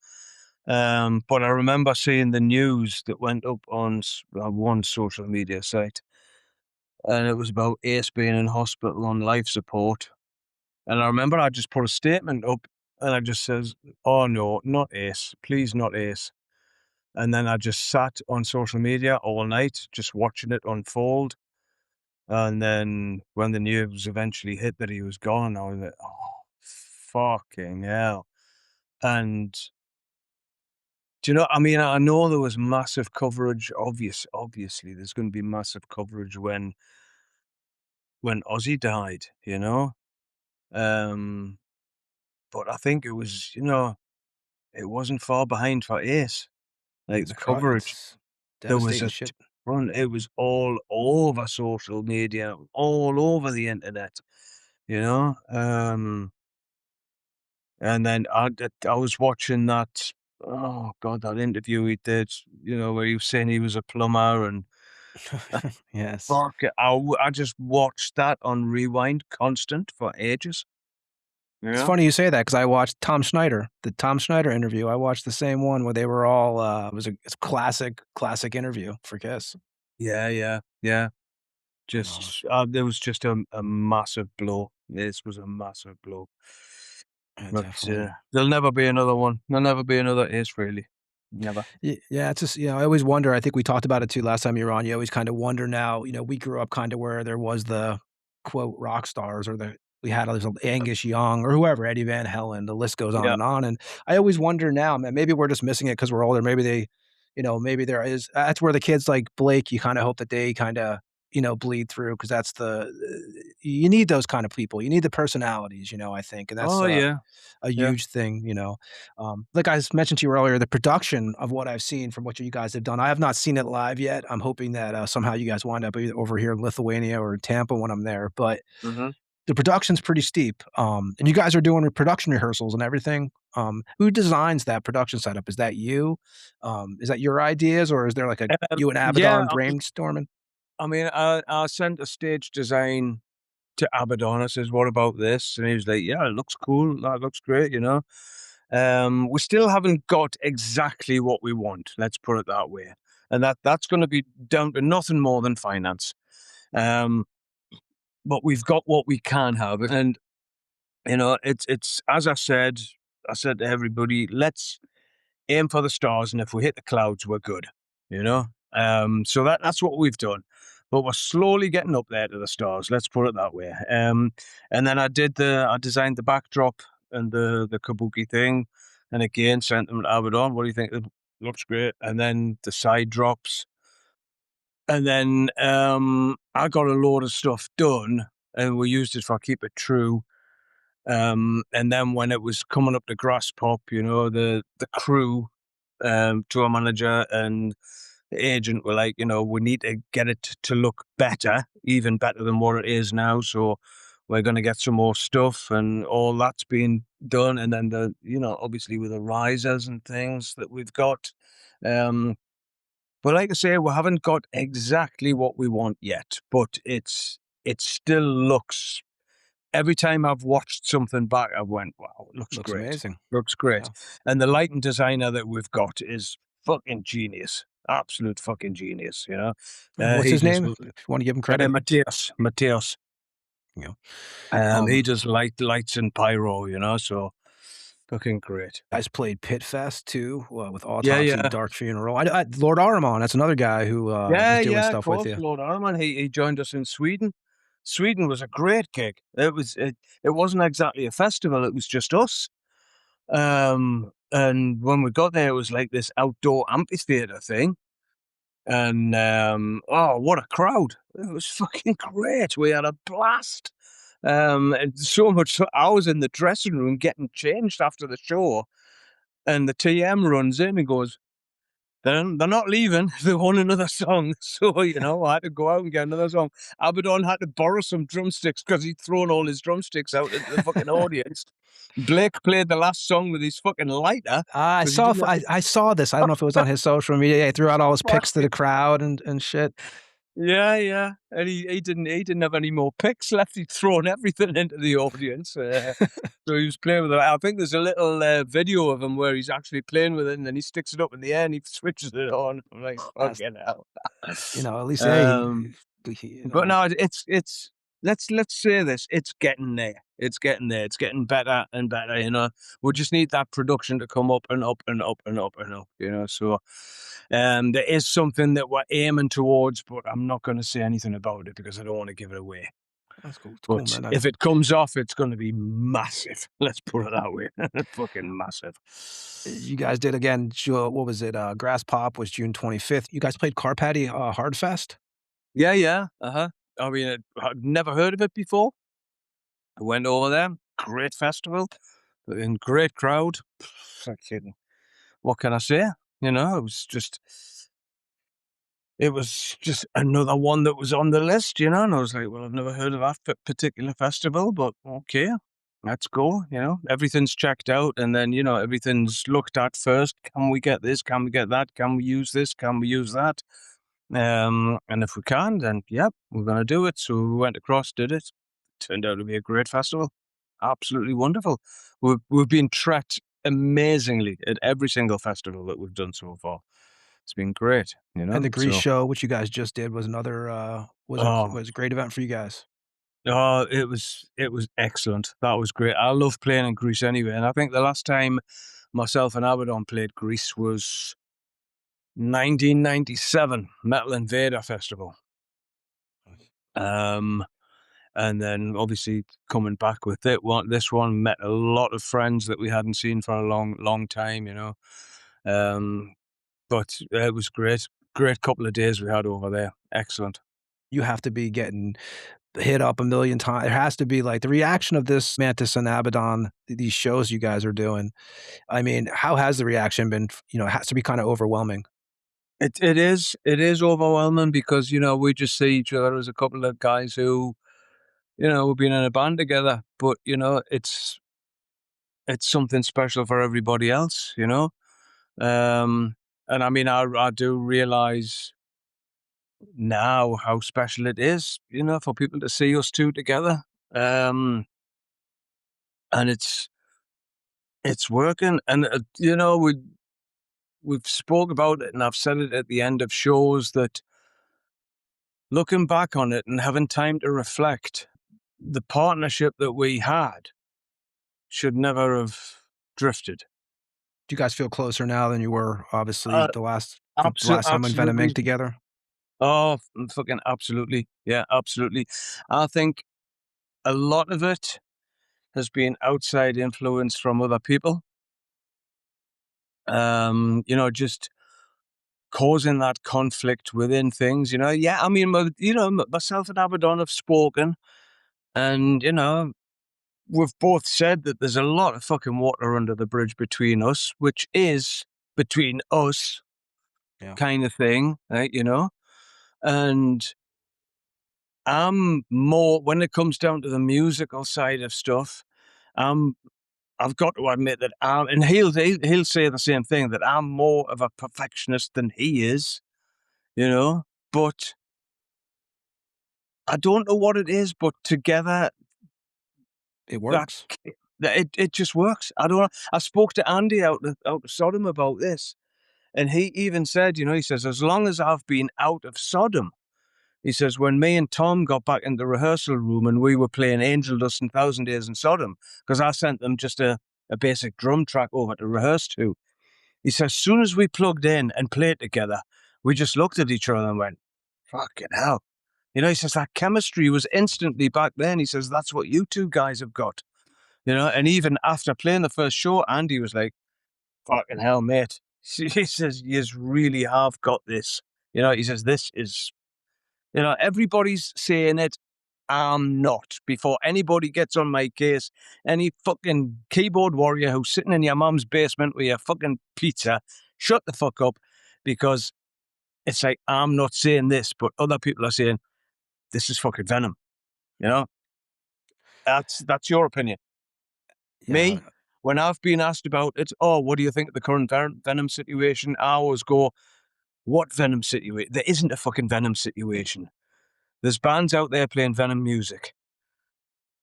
But I remember seeing the news that went up on one social media site, and it was about Ace being in hospital on life support. And I remember I just put a statement up, and I just says, "Oh no, not Ace, please not Ace." And then I just sat on social media all night, just watching it unfold. And then when the news eventually hit that he was gone, I was like, "Oh, fucking hell." And do you know, I mean, I know there was massive coverage. Obviously, there's going to be massive coverage when Ozzy died, Um, but I think it was, it wasn't far behind for Ace. Like the coverage, It's there was devastating a shit. run. It was all over social media, all over the internet, you know. And then I was watching that. Oh God, that interview he did, where he was saying he was a plumber and Yes. fuck it. I just watched that on rewind constant for ages. It's Yeah. funny you say that because I watched Tom Schneider, the Tom Schneider interview. I watched the same one where they were all, it's a classic interview for Kiss. Yeah. You know, There was just a massive blow. This was a massive blow. yeah, But definitely. there'll never be another one. There'll never be another Ace, really. Never. Yeah, it's just, I always wonder, I think we talked about it too last time you were on, you always kind of wonder now, we grew up kind of where there was the, quote, rock stars or we had all these Angus Young or whoever, Eddie Van Halen, the list goes Yeah. on, and I always wonder now, man, maybe we're just missing it because we're older, maybe maybe there is, that's where the kids like Blake, you kind of hope that they kind of, bleed through because that's you need those kind of people, you need the personalities, I think, and that's Oh yeah. a Yeah. huge thing, like I mentioned to you earlier, the production of what I've seen from what you guys have done. I have not seen it live yet. I'm hoping that somehow you guys wind up either over here in Lithuania or in Tampa when I'm there. But Mm-hmm. the production's pretty steep. And you guys are doing production rehearsals and everything. Who designs that production setup? Is that you? Is that your ideas, or is there like a you and Yeah. Abaddon brainstorming? I sent a stage design to Abaddon. I says, "What about this?" And he was like, "Yeah, it looks cool. That looks great, We still haven't got exactly what we want. Let's put it that way. And that's going to be down to nothing more than finance. Um, but we've got what we can have, and it's as I said to everybody, let's aim for the stars, and if we hit the clouds, we're good. You know. So that's what we've done. But we're slowly getting up there to the stars. Let's put it that way. And then I designed the backdrop and the kabuki thing, and again sent them to Abaddon. What do you think? It looks great. And then the side drops, and then I got a load of stuff done, and we used it for Keep It True. And then when it was coming up to Grass Pop, the crew, tour manager and the agent were like, we need to get it to look better, even better than what it is now. So we're going to get some more stuff, and all that's being done. And then obviously with the risers and things that we've got. But like I say, we haven't got exactly what we want yet, but it still looks. Every time I've watched something back, I've went, "Wow, it looks Looks great. amazing. Looks great." Yeah. And the lighting designer that we've got is fucking genius. Absolute fucking genius, What's He his does name? If you want to give him credit. Mateus. You know. He does lights and pyro, so fucking great. Guys played Pit Fest too, with Yeah, Autopsy, yeah. Dark Funeral. Lord Aramon, that's another guy who is doing Yeah, of stuff with course, you. Lord Arman. He joined us in Sweden. Sweden was a great gig. It wasn't exactly a festival, it was just us. And when we got there, it was like this outdoor amphitheater thing. And oh, what a crowd! It was fucking great. We had a blast. And so much so I was in the dressing room getting changed after the show, and the TM runs in and goes, they're not leaving. They want another song. So, you know, I had to go out and get another song. Abaddon had to borrow some drumsticks because he'd thrown all his drumsticks out into the fucking audience. Blake played the last song with his fucking lighter. I 'cause he saw didn't have I saw this. I don't know if it was on his social media. Yeah, he threw out all his pics to the crowd and shit. Yeah. And he didn't have any more picks left. He'd thrown everything into the audience. So he was playing with it. I think there's a little video of him where he's actually playing with it, and then he sticks it up in the air and he switches it on. I'm like, That's, fucking hell. you know, at least hey, Um, you But know, no, it's let's say this. It's getting there. It's getting there. It's getting better and better. You know, we just need that production to come up and up and up and up and up. You know, so there is something that we're aiming towards, but I'm not going to say anything about it because I don't want to give it away. that's cool. It's But cool, man. if it comes off, it's going to be massive. Let's put it that way. Fucking massive. You guys did again. What was it? Grass Pop was June 25th. You guys played Carpatty Hardfest. Yeah. I mean, I'd never heard of it before. I went over there. Great festival. And great crowd. Fucking, what can I say? You know, it was just another one that was on the list, you know, and I was like, well, I've never heard of that particular festival, but okay, let's go, you know, everything's checked out, and then, you know, everything's looked at first. Can we get this? Can we get that? Can we use this? Can we use that? And if we can, then yep, we're going to do it. So we went across, did it. Turned out to be a great festival. Absolutely wonderful. We've been treated amazingly at every single festival that we've done so far. It's been great, you know. And the Grease So, show, which you guys just did, was another oh, was a great event for you guys. oh, it was excellent. That was great. I love playing in Greece anyway, and I think the last time myself and Abaddon played Greece was 1997 Metal Invader Festival. And then obviously coming back with this one, met a lot of friends that we hadn't seen for a long time, you know. But it was great. Great couple of days we had over there. Excellent. You have to be getting hit up a million times. There has to be like the reaction of this Mantas and Abaddon, these shows you guys are doing. I mean, how has the reaction been? You know, it has to be kind of overwhelming. It is overwhelming because, you know, we just see each other as a couple of guys who, you know, we've been in a band together, but, you know, it's something special for everybody else, you know. And I mean, I do realize now how special it is, you know, for people to see us two together. And it's working. And, you know, we've spoke about it, and I've said it at the end of shows that looking back on it and having time to reflect, the partnership that we had should never have drifted. Do you guys feel closer now than you were obviously the last time when Venom Absolutely. inked together? Oh, fucking absolutely. Yeah, absolutely. I think a lot of it has been outside influence from other people. You know, just causing that conflict within things, you know. Yeah, I mean, you know, myself and Abaddon have spoken, and, you know, we've both said that there's a lot of fucking water under the bridge between us, which is between us kind of thing, right, you know. And I'm more, when it comes down to the musical side of stuff, I've got to admit that and he'll say the same thing, that I'm more of a perfectionist than he is, you know. But I don't know what it is, but together It works. it just works. I don't know. I spoke to Andy out of Sodom about this, and he even said, you know, he says, as long as I've been out of Sodom, he says, when me and Tom got back in the rehearsal room and we were playing Angel Dust and Thousand Days in Sodom, because I sent them just a basic drum track over to rehearse to. He says, as soon as we plugged in and played together, we just looked at each other and went, fucking hell. You know, he says, that chemistry was instantly back then. He says, that's what you two guys have got. You know, and even after playing the first show, Andy was like, fucking hell, mate. He says, you really have got this. You know, he says, this is, you know, everybody's saying it. I'm not. Before anybody gets on my case, any fucking keyboard warrior who's sitting in your mum's basement with your fucking pizza, shut the fuck up, because it's like, I'm not saying this, but other people are saying, this is fucking Venom. You know? That's your opinion. Yeah, Me, when I've been asked about it, oh, what do you think of the current Venom situation? I always go, what Venom situation? There isn't a fucking Venom situation. There's bands out there playing Venom music.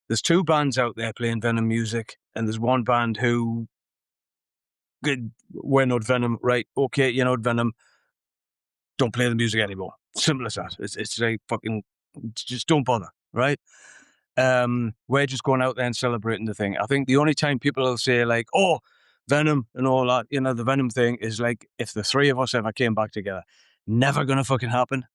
There's 2 bands out there playing Venom music, and there's one band who, we're not Venom, right? Okay, you're not Venom. Don't play the music anymore. Simple as that. It's like fucking, just don't bother, right? We're just going out there and celebrating the thing. I think the only time people will say like, oh, Venom and all that, you know, the Venom thing is like if the 3 of us ever came back together. Never gonna fucking happen.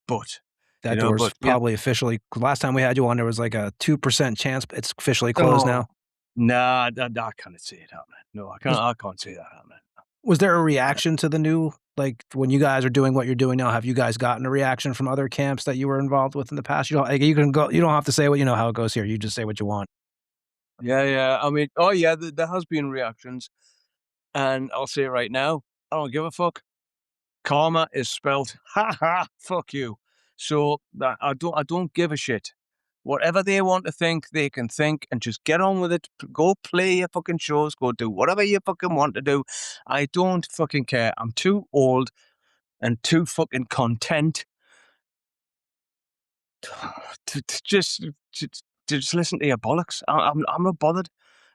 But that door's probably officially, last time we had you on, there was like a 2% chance, but it's officially closed now. Nah, I can't see it happening. No, I can't see that happening. Was there a reaction to the new, like when you guys are doing what you're doing now? Have you guys gotten a reaction from other camps that you were involved with in the past? You don't, like, you don't have to say what, you know how it goes here. You just say what you want. Yeah. I mean, oh yeah, there has been reactions, and I'll say right now, I don't give a fuck. Karma is spelled fuck you. So I don't give a shit. Whatever they want to think, they can think, and just get on with it. Go play your fucking shows. Go do whatever you fucking want to do. I don't fucking care. I'm too old and too fucking content to just listen to your bollocks. I'm not bothered,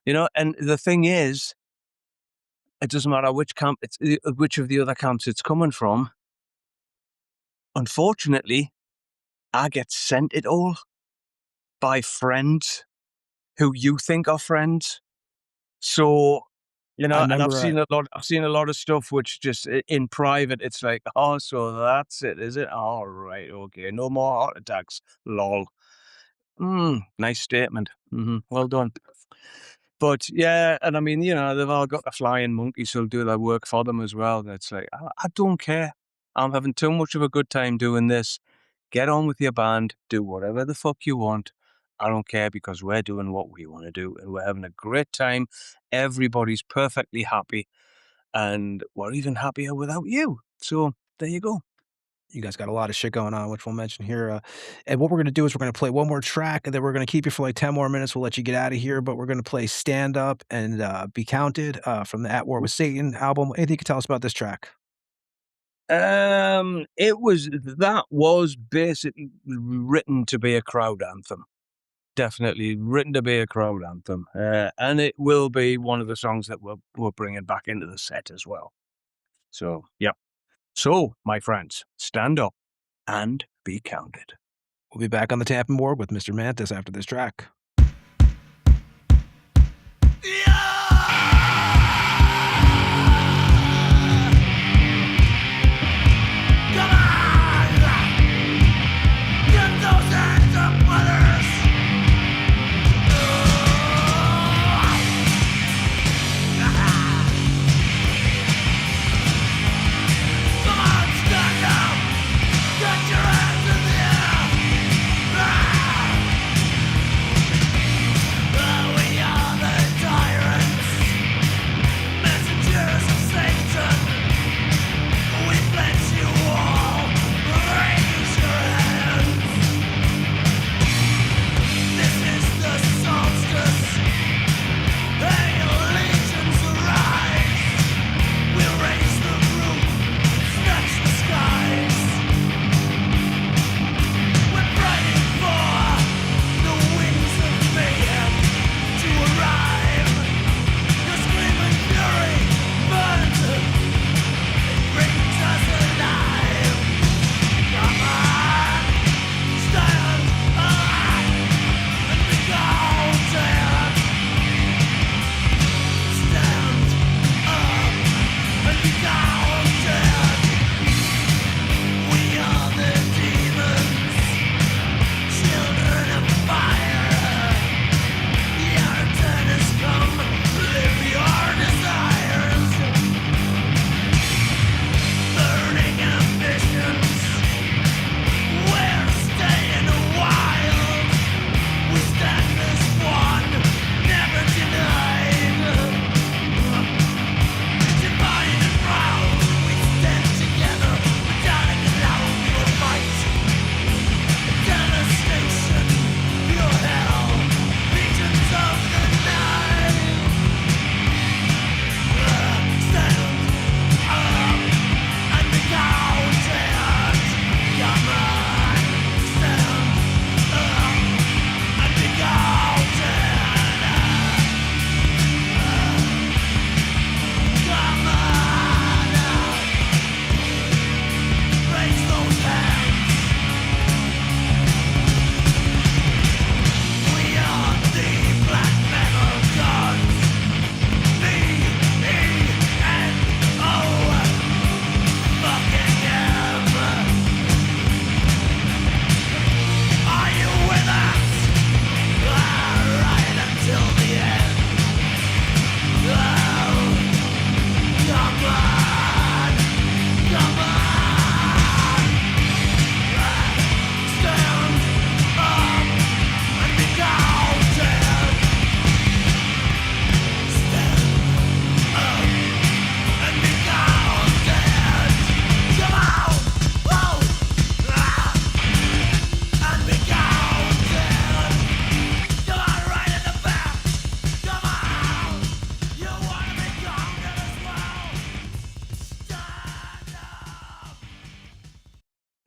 you know. And the thing is, it doesn't matter which camp, which of the other camps it's coming from. Unfortunately, I get sent it all by friends who you think are friends. So, you know, and I've seen a lot of stuff which just in private, it's like, oh, so that's it, is it? All right, okay, no more heart attacks, lol. Nice statement. Well done. But yeah, and I mean, you know, they've all got the flying monkeys who'll do their work for them as well. That's like, I don't care. I'm having too much of a good time doing this. Get on with your band. Do whatever the fuck you want. I don't care, because we're doing what we want to do and we're having a great time. Everybody's perfectly happy, and we're even happier without you. So there you go. You guys got a lot of shit going on, which we'll mention here. And what we're going to do is we're going to play one more track, and then we're going to keep you for like 10 more minutes. We'll let you get out of here, but we're going to play Stand Up and Be Counted from the At War With Satan album. Anything you can tell us about this track? That was basically written to be a crowd anthem. Definitely written to be a crowd anthem. And it will be one of the songs that we're bringing back into the set as well. So, yeah. So, my friends, stand up and be counted. We'll be back on the Tampa Morgue with Mr. Mantas after this track.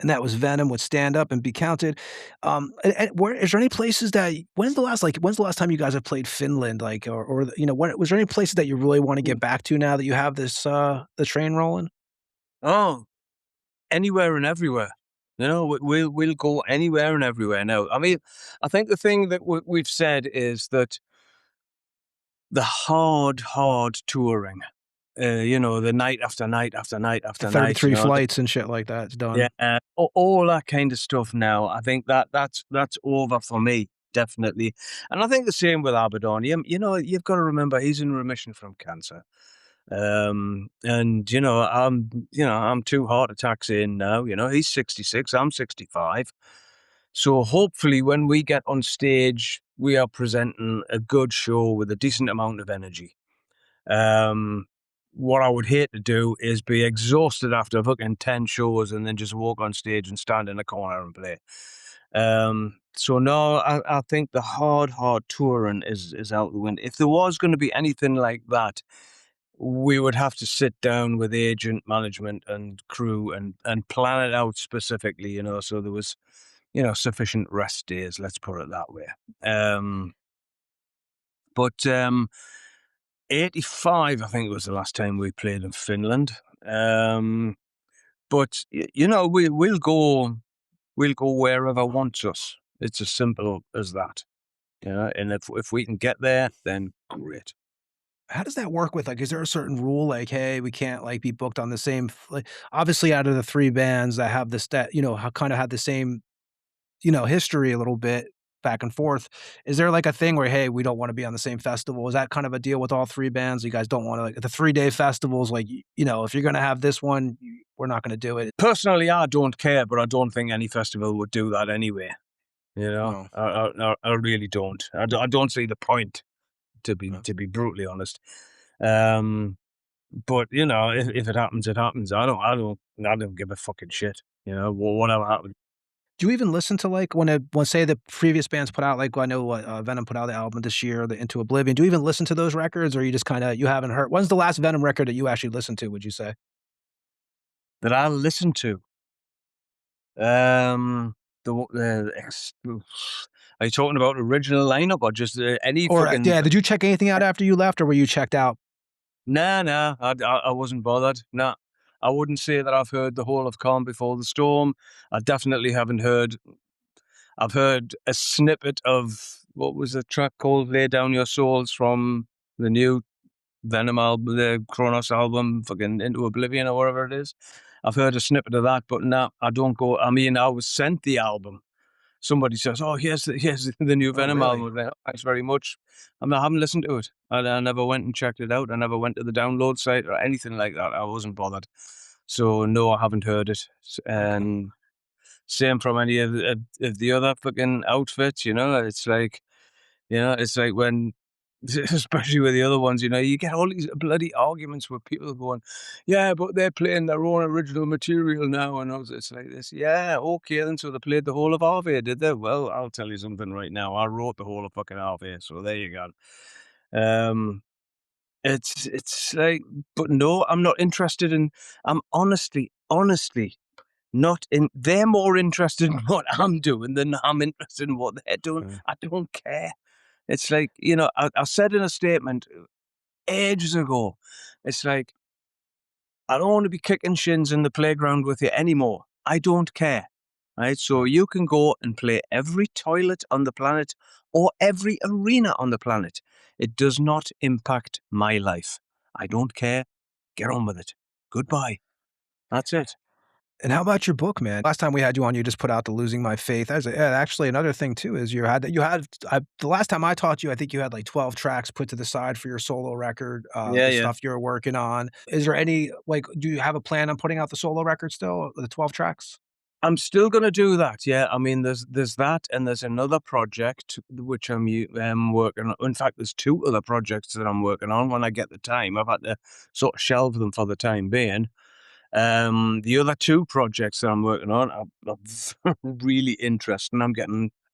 and that was Venom with Stand Up and Be Counted. And where is there any places that when's the last time you guys have played Finland? Like, or you know, was there any places that you really want to get back to now that you have this the train rolling? Oh, anywhere and everywhere. You know, we'll go anywhere and everywhere now. I mean, I think the thing that we've said is that the hard touring, you know, the night after night after night after night, 33 you know, flights and shit like that. It's done. yeah, all that kind of stuff now. I think that's over for me, definitely. And I think the same with Abaddon. You know, you've got to remember he's in remission from cancer. And I'm 2 heart attacks in now. You know, he's 66, I'm 65. So hopefully, when we get on stage, we are presenting a good show with a decent amount of energy. What I would hate to do is be exhausted after fucking 10 shows and then just walk on stage and stand in a corner and play. So no, I think the hard touring is out the window. If there was going to be anything like that, we would have to sit down with agent, management, and crew and plan it out specifically, you know, so there was, you know, sufficient rest days, let's put it that way. But 85, I think, was the last time we played in Finland. But you know, we'll go wherever wants us. It's as simple as that. You know, and if we can get there, then great. How does that work with, like, is there a certain rule, like, "Hey, we can't, like, be booked on the same like, obviously, out of the 3 bands that have this that, you know, kinda had the same, you know, history a little bit back and forth, is there, like, a thing where, "Hey, we don't wanna be on the same festival?" Is that kind of a deal with all 3 bands? You guys don't wanna, like the 3-day festivals, like, you know, if you're gonna have this one, we're not gonna do it. Personally, I don't care, but I don't think any festival would do that anyway. You know, I really don't. I don't see the point, to be brutally honest. But you know, if it happens, it happens. I don't give a fucking shit. You know, whatever happens. Do you even listen to, like, when say the previous bands put out, like, I know what, Venom put out the album this year, the Into Oblivion. Do you even listen to those records, or you just kinda you haven't heard when's the last Venom record that you actually listened to, would you say? That I listen to. The ex. Are you talking about original lineup or just any Or, fucking? yeah, did you check anything out after you left, or were you checked out? Nah. I wasn't bothered. Nah, I wouldn't say that I've heard the whole of Calm Before the Storm. I definitely haven't heard. I've heard a snippet of what was the track called "Lay Down Your Souls" from the new Venom album, the Kronos album, fucking Into Oblivion or whatever it is. I've heard a snippet of that, but no, I don't go. I mean, I was sent the album. Somebody says, "Oh, here's the new Venom really? album." I was like, thanks very much. I haven't listened to it. I never went and checked it out. I never went to the download site or anything like that. I wasn't bothered. So no, I haven't heard it. And same from any of the other fucking outfits. You know, it's like, you know, it's like when, especially with the other ones, you know, you get all these bloody arguments with people going, yeah, but they're playing their own original material now. And it's like this, yeah, okay, then so they played the whole of Harvey, did they? Well, I'll tell you something right now. I wrote the whole of fucking Harvey, so there you go. It's like, but no, I'm not interested in, I'm honestly not in, they're more interested in what I'm doing than I'm interested in what they're doing. I don't care. It's like, you know, I said in a statement ages ago, it's like, I don't want to be kicking shins in the playground with you anymore. I don't care. Right? So you can go and play every toilet on the planet or every arena on the planet. It does not impact my life. I don't care. Get on with it. Goodbye. That's it. And how about your book, man? Last time we had you on, you just put out the Losing My Faith. Actually, another thing too is the last time I talked to you, I think you had like 12 tracks put to the side for your solo record, Yeah. stuff you're working on. Is there any, like, do you have a plan on putting out the solo record still, the 12 tracks? I'm still going to do that. Yeah. I mean, there's that, and there's another project which I'm working on. In fact, there's 2 other projects that I'm working on when I get the time. I've had to sort of shelve them for the time being. The other 2 projects that I'm working on are really interesting.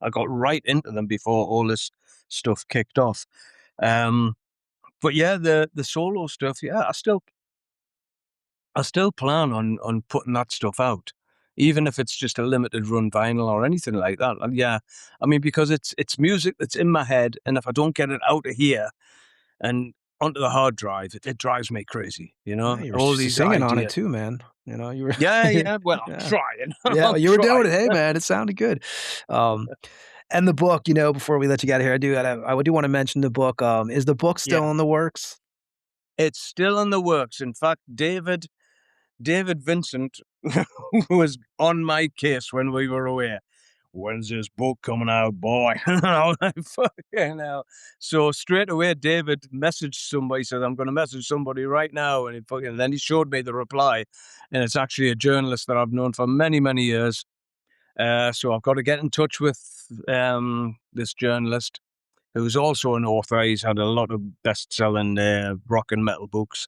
I got right into them before all this stuff kicked off. But yeah, the solo stuff, yeah, I still plan on putting that stuff out. even if it's just a limited run vinyl or anything like that. And yeah, I mean, because it's music that's in my head, and if I don't get it out of here and onto the hard drive, it drives me crazy. You Yeah, know, you were all these singing on it ideas. too, man. You know, you were Yeah. Well, I'm yeah. trying. Yeah, I'm you were doing it. trying. Hey, man, it sounded good. Um, and the book, you know, before we let you get out of here, I do want to mention the book. Is the book Yeah, still in the works? it's still in the works. In fact, David Vincent was on my case when we were away. When's this book coming out, boy? And I was like, fucking hell. So straight away, David messaged somebody, said, I'm going to message somebody right now. And then he showed me the reply. And it's actually a journalist that I've known for many, many years. So I've got to get in touch with this journalist who's also an author. He's had a lot of best-selling rock and metal books.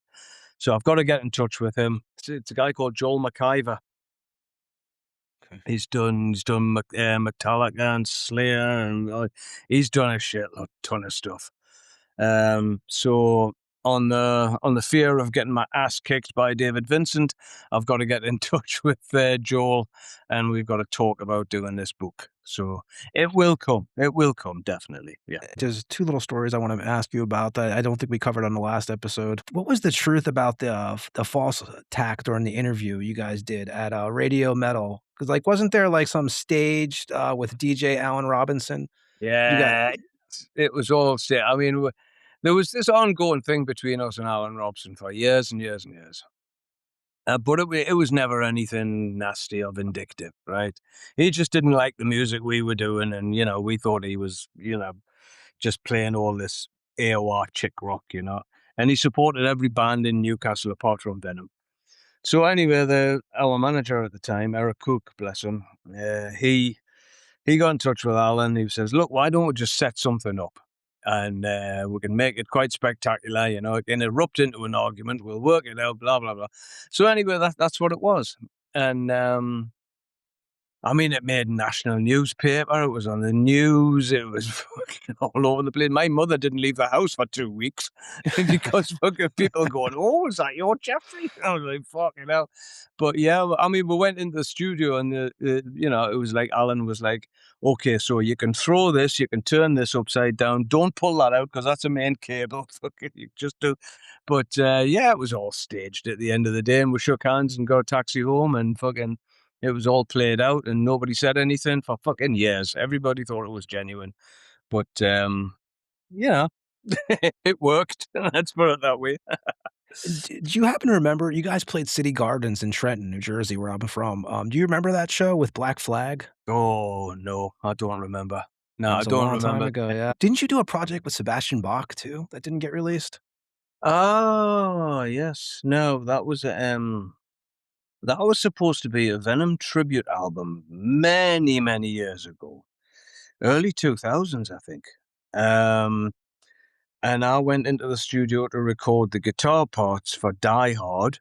So I've got to get in touch with him. It's a guy called Joel McIver. Okay. He's done Metallica and Slayer, and he's done a ton of stuff. So on the fear of getting my ass kicked by David Vincent, I've got to get in touch with Joel, and we've got to talk about doing this book. So it will come. It will come, definitely. Yeah. There's two little stories I want to ask you about that I don't think we covered on the last episode. What was the truth about the false attack during the interview you guys did at Radio Metal? Because like, wasn't there like some staged with DJ Alan Robinson? You got Yeah, it was all set. I mean, there was this ongoing thing between us and Alan Robson for years and years and years. But it was never anything nasty or vindictive, right? He just didn't like the music we were doing, and we thought he was, just playing all this AOR chick rock, and he supported every band in Newcastle apart from Venom. So anyway, our manager at the time, Eric Cook, bless him, he got in touch with Alan. He says, look, why don't we just set something up? And we can make it quite spectacular, it can erupt into an argument. We'll work it out, blah, blah, blah. So anyway, that's what it was. And I mean, it made national newspaper. It was on the news. It was fucking all over the place. My mother didn't leave the house for 2 weeks because fucking people going, "Oh, is that your Jeffrey?" I was like, "Fucking hell!" But yeah, I mean, we went into the studio, and it was like Alan was like, "Okay, so you can throw this, you can turn this upside down. Don't pull that out because that's a main cable. Fucking, you just do." But yeah, it was all staged at the end of the day, and we shook hands and got a taxi home, and fucking. It was all played out, and nobody said anything for fucking years. Everybody thought it was genuine, but yeah, it worked. Let's put it that way. do you happen to remember you guys played City Gardens in Trenton, New Jersey, where I'm from? Do you remember that show with Black Flag? Oh no, I don't remember. No, That I was a don't long time remember. ago. Yeah. Didn't you do a project with Sebastian Bach too that didn't get released? Oh yes, no, that was that was supposed to be a Venom tribute album many, many years ago, early 2000s, I think. And I went into the studio to record the guitar parts for Die Hard.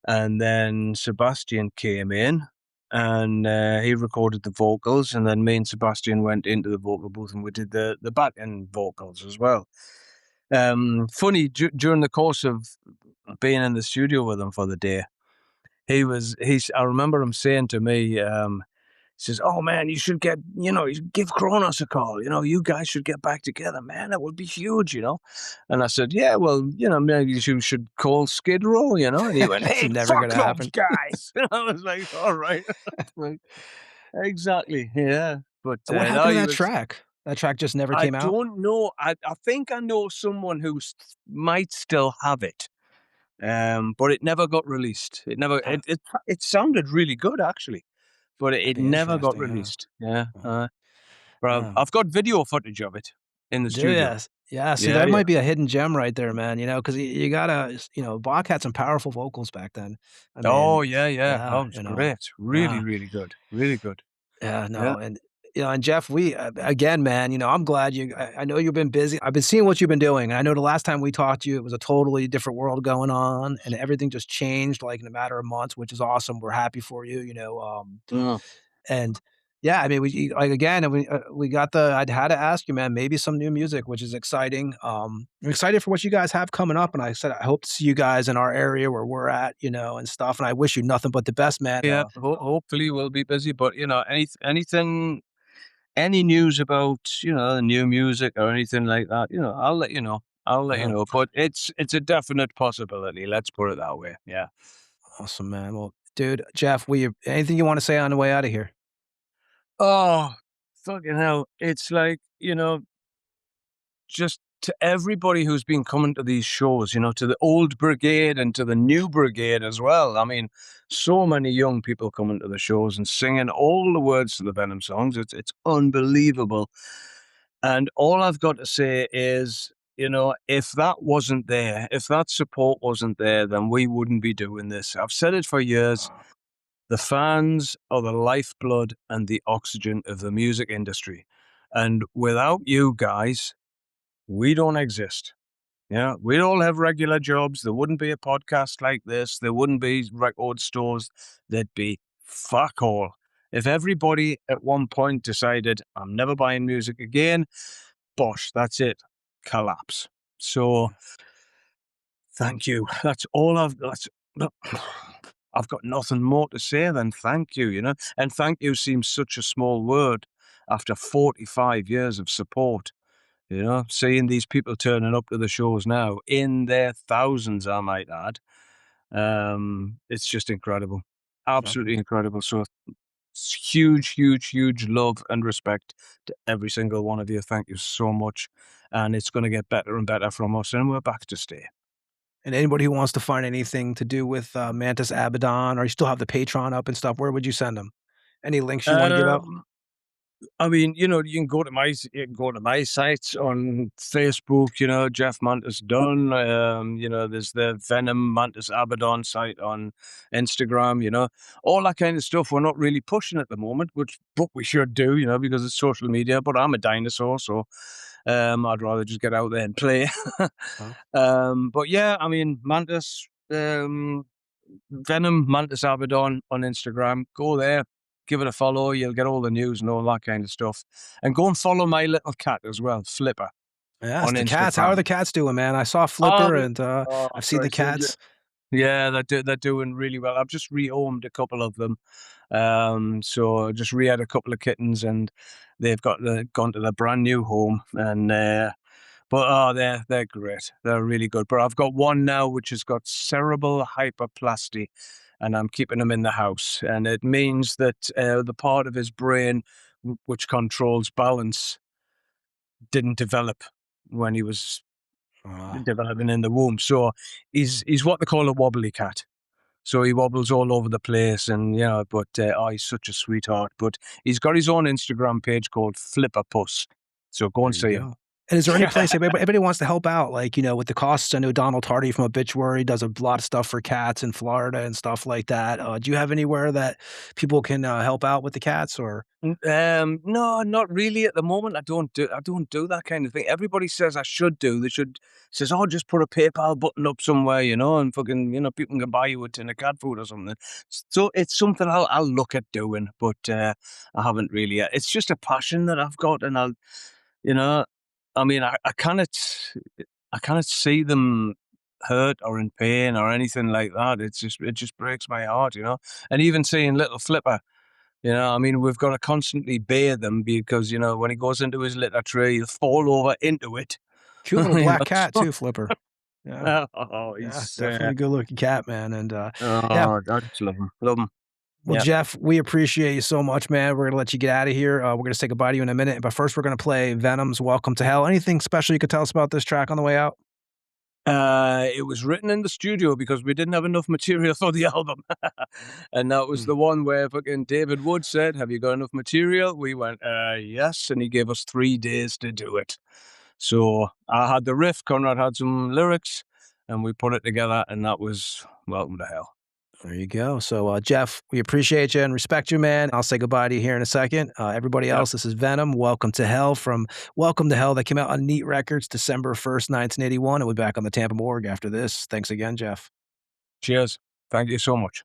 And then Sebastian came in and he recorded the vocals. And then me and Sebastian went into the vocal booth and we did the back end vocals as well. Funny, during the course of being in the studio with him for the day, I remember him saying to me, he says, "Oh man, you should you should give Kronos a call. You guys should get back together, man. That would be huge." And I said, "Yeah, well, maybe you should call Skid Row, And he went, That's "Hey, never fuck gonna those happen. guys." And I was like, "All right." Like, exactly, yeah. But What no, happened to he that was. track? That track just never I came out? don't know. I think I know someone who might still have it, but it never got released. It never. Huh, It sounded really good actually, but that'd it be never got interesting, yeah. released. Yeah. Huh. But Um, I've got video footage of it in the do studio. yes. Yeah, see, Yeah, that yeah. might be a hidden gem right there, man, because you gotta Bach had some powerful vocals back then. I mean, Oh, yeah, yeah. yeah, Oh, it's great. Really, yeah. really good. Really good. Yeah, Yeah. no, and Jeff, we again, man, I'm glad I know you've been busy. I've been seeing what you've been doing. And I know the last time we talked to you, it was a totally different world going on, and everything just changed like in a matter of months, which is awesome. We're happy for you, Mm. and yeah, I mean, like again, we got the. I'd had to ask you, man. Maybe some new music, which is exciting. I'm excited for what you guys have coming up, and I said I hope to see you guys in our area where we're at, and stuff. And I wish you nothing but the best, man. Yeah, hopefully we'll be busy, but anything, any news about the new music or anything like that, I'll let you know. I'll let you know. But it's a definite possibility. Let's put it that way. Yeah. Awesome, man. Well, dude, Jeff, anything you want to say on the way out of here? Oh, fucking hell! It's like just to everybody who's been coming to these shows, to the old brigade and to the new brigade as well. I mean, so many young people coming to the shows and singing all the words to the Venom songs. It's unbelievable. And all I've got to say is, if that wasn't there, if that support wasn't there, then we wouldn't be doing this. I've said it for years. The fans are the lifeblood and the oxygen of the music industry. And without you guys, we don't exist. Yeah, we'd all have regular jobs. There wouldn't be a podcast like this. There wouldn't be record stores. There'd be fuck all. If everybody at one point decided, I'm never buying music again, bosh, that's it. Collapse. So, thank you. That's all I've got. I've got nothing more to say than thank you, And thank you seems such a small word after 45 years of support. Seeing these people turning up to the shows now in their thousands, I might add. It's just incredible. Absolutely incredible. So huge, huge, huge love and respect to every single one of you. Thank you so much. And it's going to get better and better from us, and we're back to stay. And anybody who wants to find anything to do with Mantas Abaddon, or you still have the Patreon up and stuff, where would you send them? Any links you want to give out? I mean, you can go to my sites on Facebook, Jeff Mantas Dunn. There's the Venom Mantas Abaddon site on Instagram, all that kind of stuff. We're not really pushing at the moment, but we should do, because it's social media. But I'm a dinosaur, so I'd rather just get out there and play. But yeah, I mean, Mantas, Venom Mantas Abaddon on Instagram. Go there. Give it a follow. You'll get all the news and all that kind of stuff. And go and follow my little cat as well, Flipper. Yes, the cats. How are the cats doing, man? I saw Flipper and I've seen the cats. Yeah, they're doing really well. I've just rehomed a couple of them. So I just re-had a couple of kittens, and they've gone to their brand new home. And they're great. They're really good. But I've got one now which has got cerebral hyperplasty, and I'm keeping him in the house. And it means that the part of his brain which controls balance didn't develop when he was developing in the womb. So he's what they call a wobbly cat. So he wobbles all over the place, and but he's such a sweetheart. But he's got his own Instagram page called Flipper Puss. So go and see him. And is there any place everybody wants to help out, like, with the costs? I know Donald Tardy from Obituary does a lot of stuff for cats in Florida and stuff like that. Do you have anywhere that people can help out with the cats, or? No, not really at the moment. I don't do that kind of thing. Everybody says I should do. Says, oh, just put a PayPal button up somewhere, and fucking, people can buy you a tin of cat food or something. So it's something I'll look at doing, but I haven't really yet. It's just a passion that I've got, and I mean, I cannot see them hurt or in pain or anything like that. It just breaks my heart, And even seeing little Flipper, I mean, we've got to constantly bathe them because, when he goes into his litter tray, he'll fall over into it. Cute little black cat too, Flipper. Yeah. He's definitely a good looking cat, man. And I just love him. Well, Jeff, we appreciate you so much, man. We're going to let you get out of here. We're going to say goodbye to you in a minute. But first, we're going to play Venom's Welcome to Hell. Anything special you could tell us about this track on the way out? It was written in the studio because we didn't have enough material for the album. And that was the one where fucking David Wood said, have you got enough material? We went, yes. And he gave us 3 days to do it. So I had the riff, Conrad had some lyrics, and we put it together, and that was Welcome to Hell. There you go. So, Jeff, we appreciate you and respect you, man. I'll say goodbye to you here in a second. Everybody else, this is Venom, Welcome to Hell from Welcome to Hell. That came out on Neat Records December 1st, 1981. And we'll be back on the Tampa Morgue after this. Thanks again, Jeff. Cheers. Thank you so much.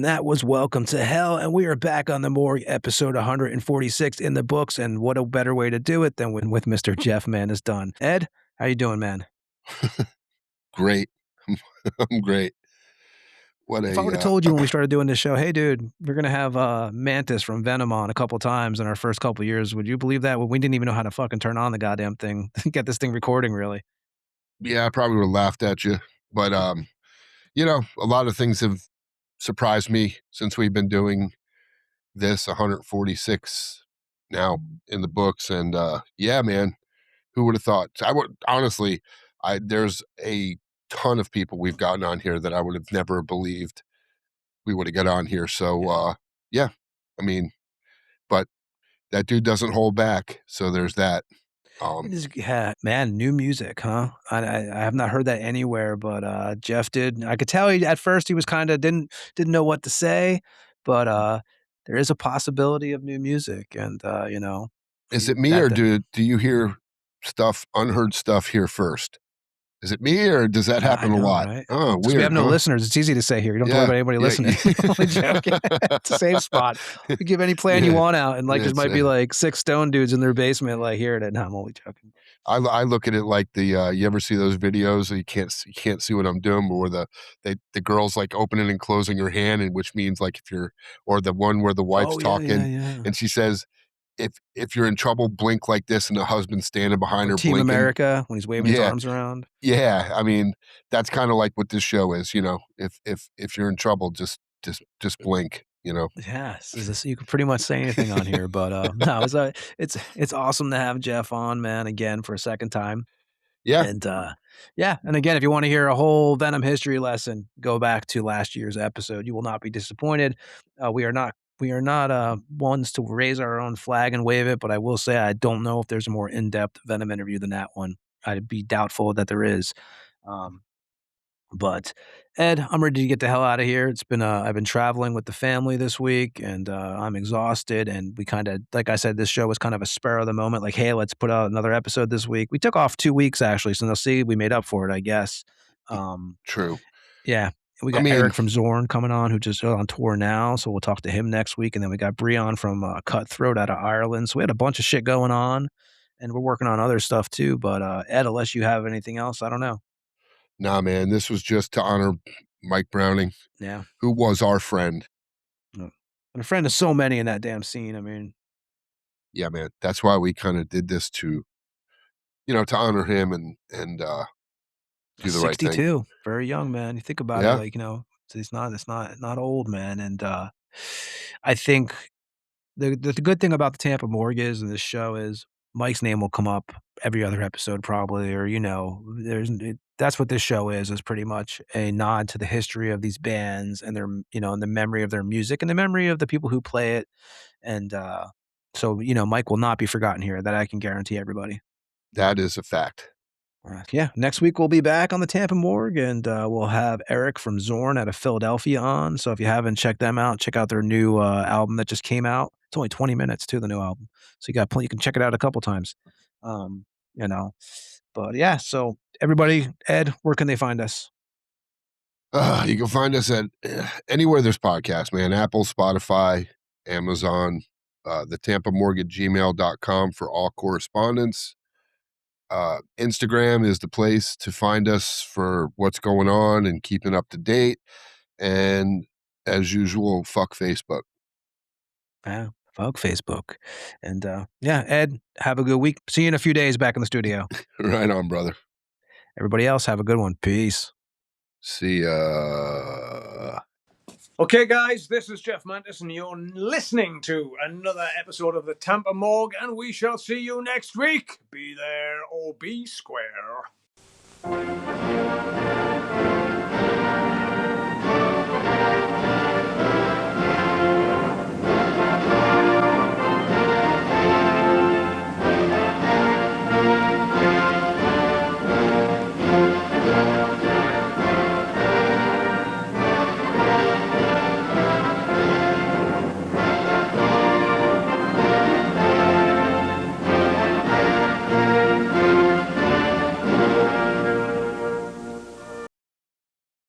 that was Welcome to Hell, and we are back on the morgue, episode 146 in the books, and what a better way to do it than with Mr. Jeff Mantas Dunn. Ed, how you doing, man? Great. I'm great. What If I would have told you when we started doing this show, hey, dude, we're going to have Mantas from Venom on a couple times in our first couple years, would you believe that? Well, we didn't even know how to fucking turn on the goddamn thing, get this thing recording, really. Yeah, I probably would have laughed at you. But, you know, a lot of things have surprised me since we've been doing this 146 now in the books. And yeah, man, who would have thought? I would honestly, there's a ton of people we've gotten on here that I would have never believed we would have got on here. So yeah, I mean, but that dude doesn't hold back. So there's that. Yeah, man, new music, huh? I have not heard that anywhere, but Jeff did. I could tell at first he was kind of didn't know what to say, but there is a possibility of new music, and you know, Is it me or do you hear stuff, unheard stuff here first? Is it me or does that happen a lot? Right? Oh, Since weird. we have no huh? listeners, it's easy to say here. You don't have to worry about anybody listening. Only joking. It's a safe spot. You give any plan you want out, and like there might be like 6 stone dudes in their basement, like hearing it. No, I'm only joking. I look at it like the you ever see those videos? You can't see what I'm doing, but where the girl's like opening and closing her hand, and which means like if you're, or the one where the wife's talking and she says, if you're in trouble, blink like this, and the husband's standing behind her Team blinking. America when he's waving his arms around. Yeah, I mean that's kind of like what this show is. You know, if you're in trouble, just blink. You know. Yes, you can pretty much say anything on here, but no, it's awesome to have Jeff on, man, again for a second time. Yeah. And yeah, and again, if you want to hear a whole Venom history lesson, go back to last year's episode. You will not be disappointed. We are not ones to raise our own flag and wave it, but I will say I don't know if there's a more in-depth Venom interview than that one. I'd be doubtful that there is. But Ed, I'm ready to get the hell out of here. It's been I've been traveling with the family this week, and I'm exhausted. And we kind of, like I said, this show was kind of a spur of the moment. Like, hey, let's put out another episode this week. We took off 2 weeks actually, so they'll see we made up for it, I guess. True. Yeah, we got Eric from Zorn coming on, who just on tour now, so we'll talk to him next week. And then we got Breon from Cutthroat out of Ireland. So we had a bunch of shit going on, and we're working on other stuff too. But Ed, unless you have anything else, I don't know. Nah, man, this was just to honor Mike Browning, who was our friend. And a friend of so many in that damn scene. I mean, yeah, man, that's why we kind of did this to, you know, to honor him and do the right thing. 62, very young, man. You think about it, like, you know, it's not old, man. And I think the good thing about the Tampa Morgue is, and this show is, Mike's name will come up every other episode probably, or, you know, that's what this show is pretty much a nod to the history of these bands and their, you know, and the memory of their music and the memory of the people who play it. And so, you know, Mike will not be forgotten here. That I can guarantee everybody. That is a fact. Yeah, next week we'll be back on the Tampa Morgue, and we'll have Eric from Zorn out of Philadelphia on. So if you haven't checked them out, check out their new album that just came out. It's only 20 minutes too, the new album. So you can check it out a couple times. You know, but yeah. So everybody, Ed, where can they find us? You can find us at anywhere there's podcasts, man. Apple, Spotify, Amazon, thetampamorgue@gmail.com for all correspondence. Instagram is the place to find us for what's going on and keeping up to date. And as usual, fuck Facebook. Yeah, fuck Facebook. And yeah, Ed, have a good week. See you in a few days back in the studio. Right on, brother. Everybody else, have a good one. Peace. See ya. Okay, guys, this is Jeff Mantas, and you're listening to another episode of the Tampa Morgue, and we shall see you next week. Be there or be square.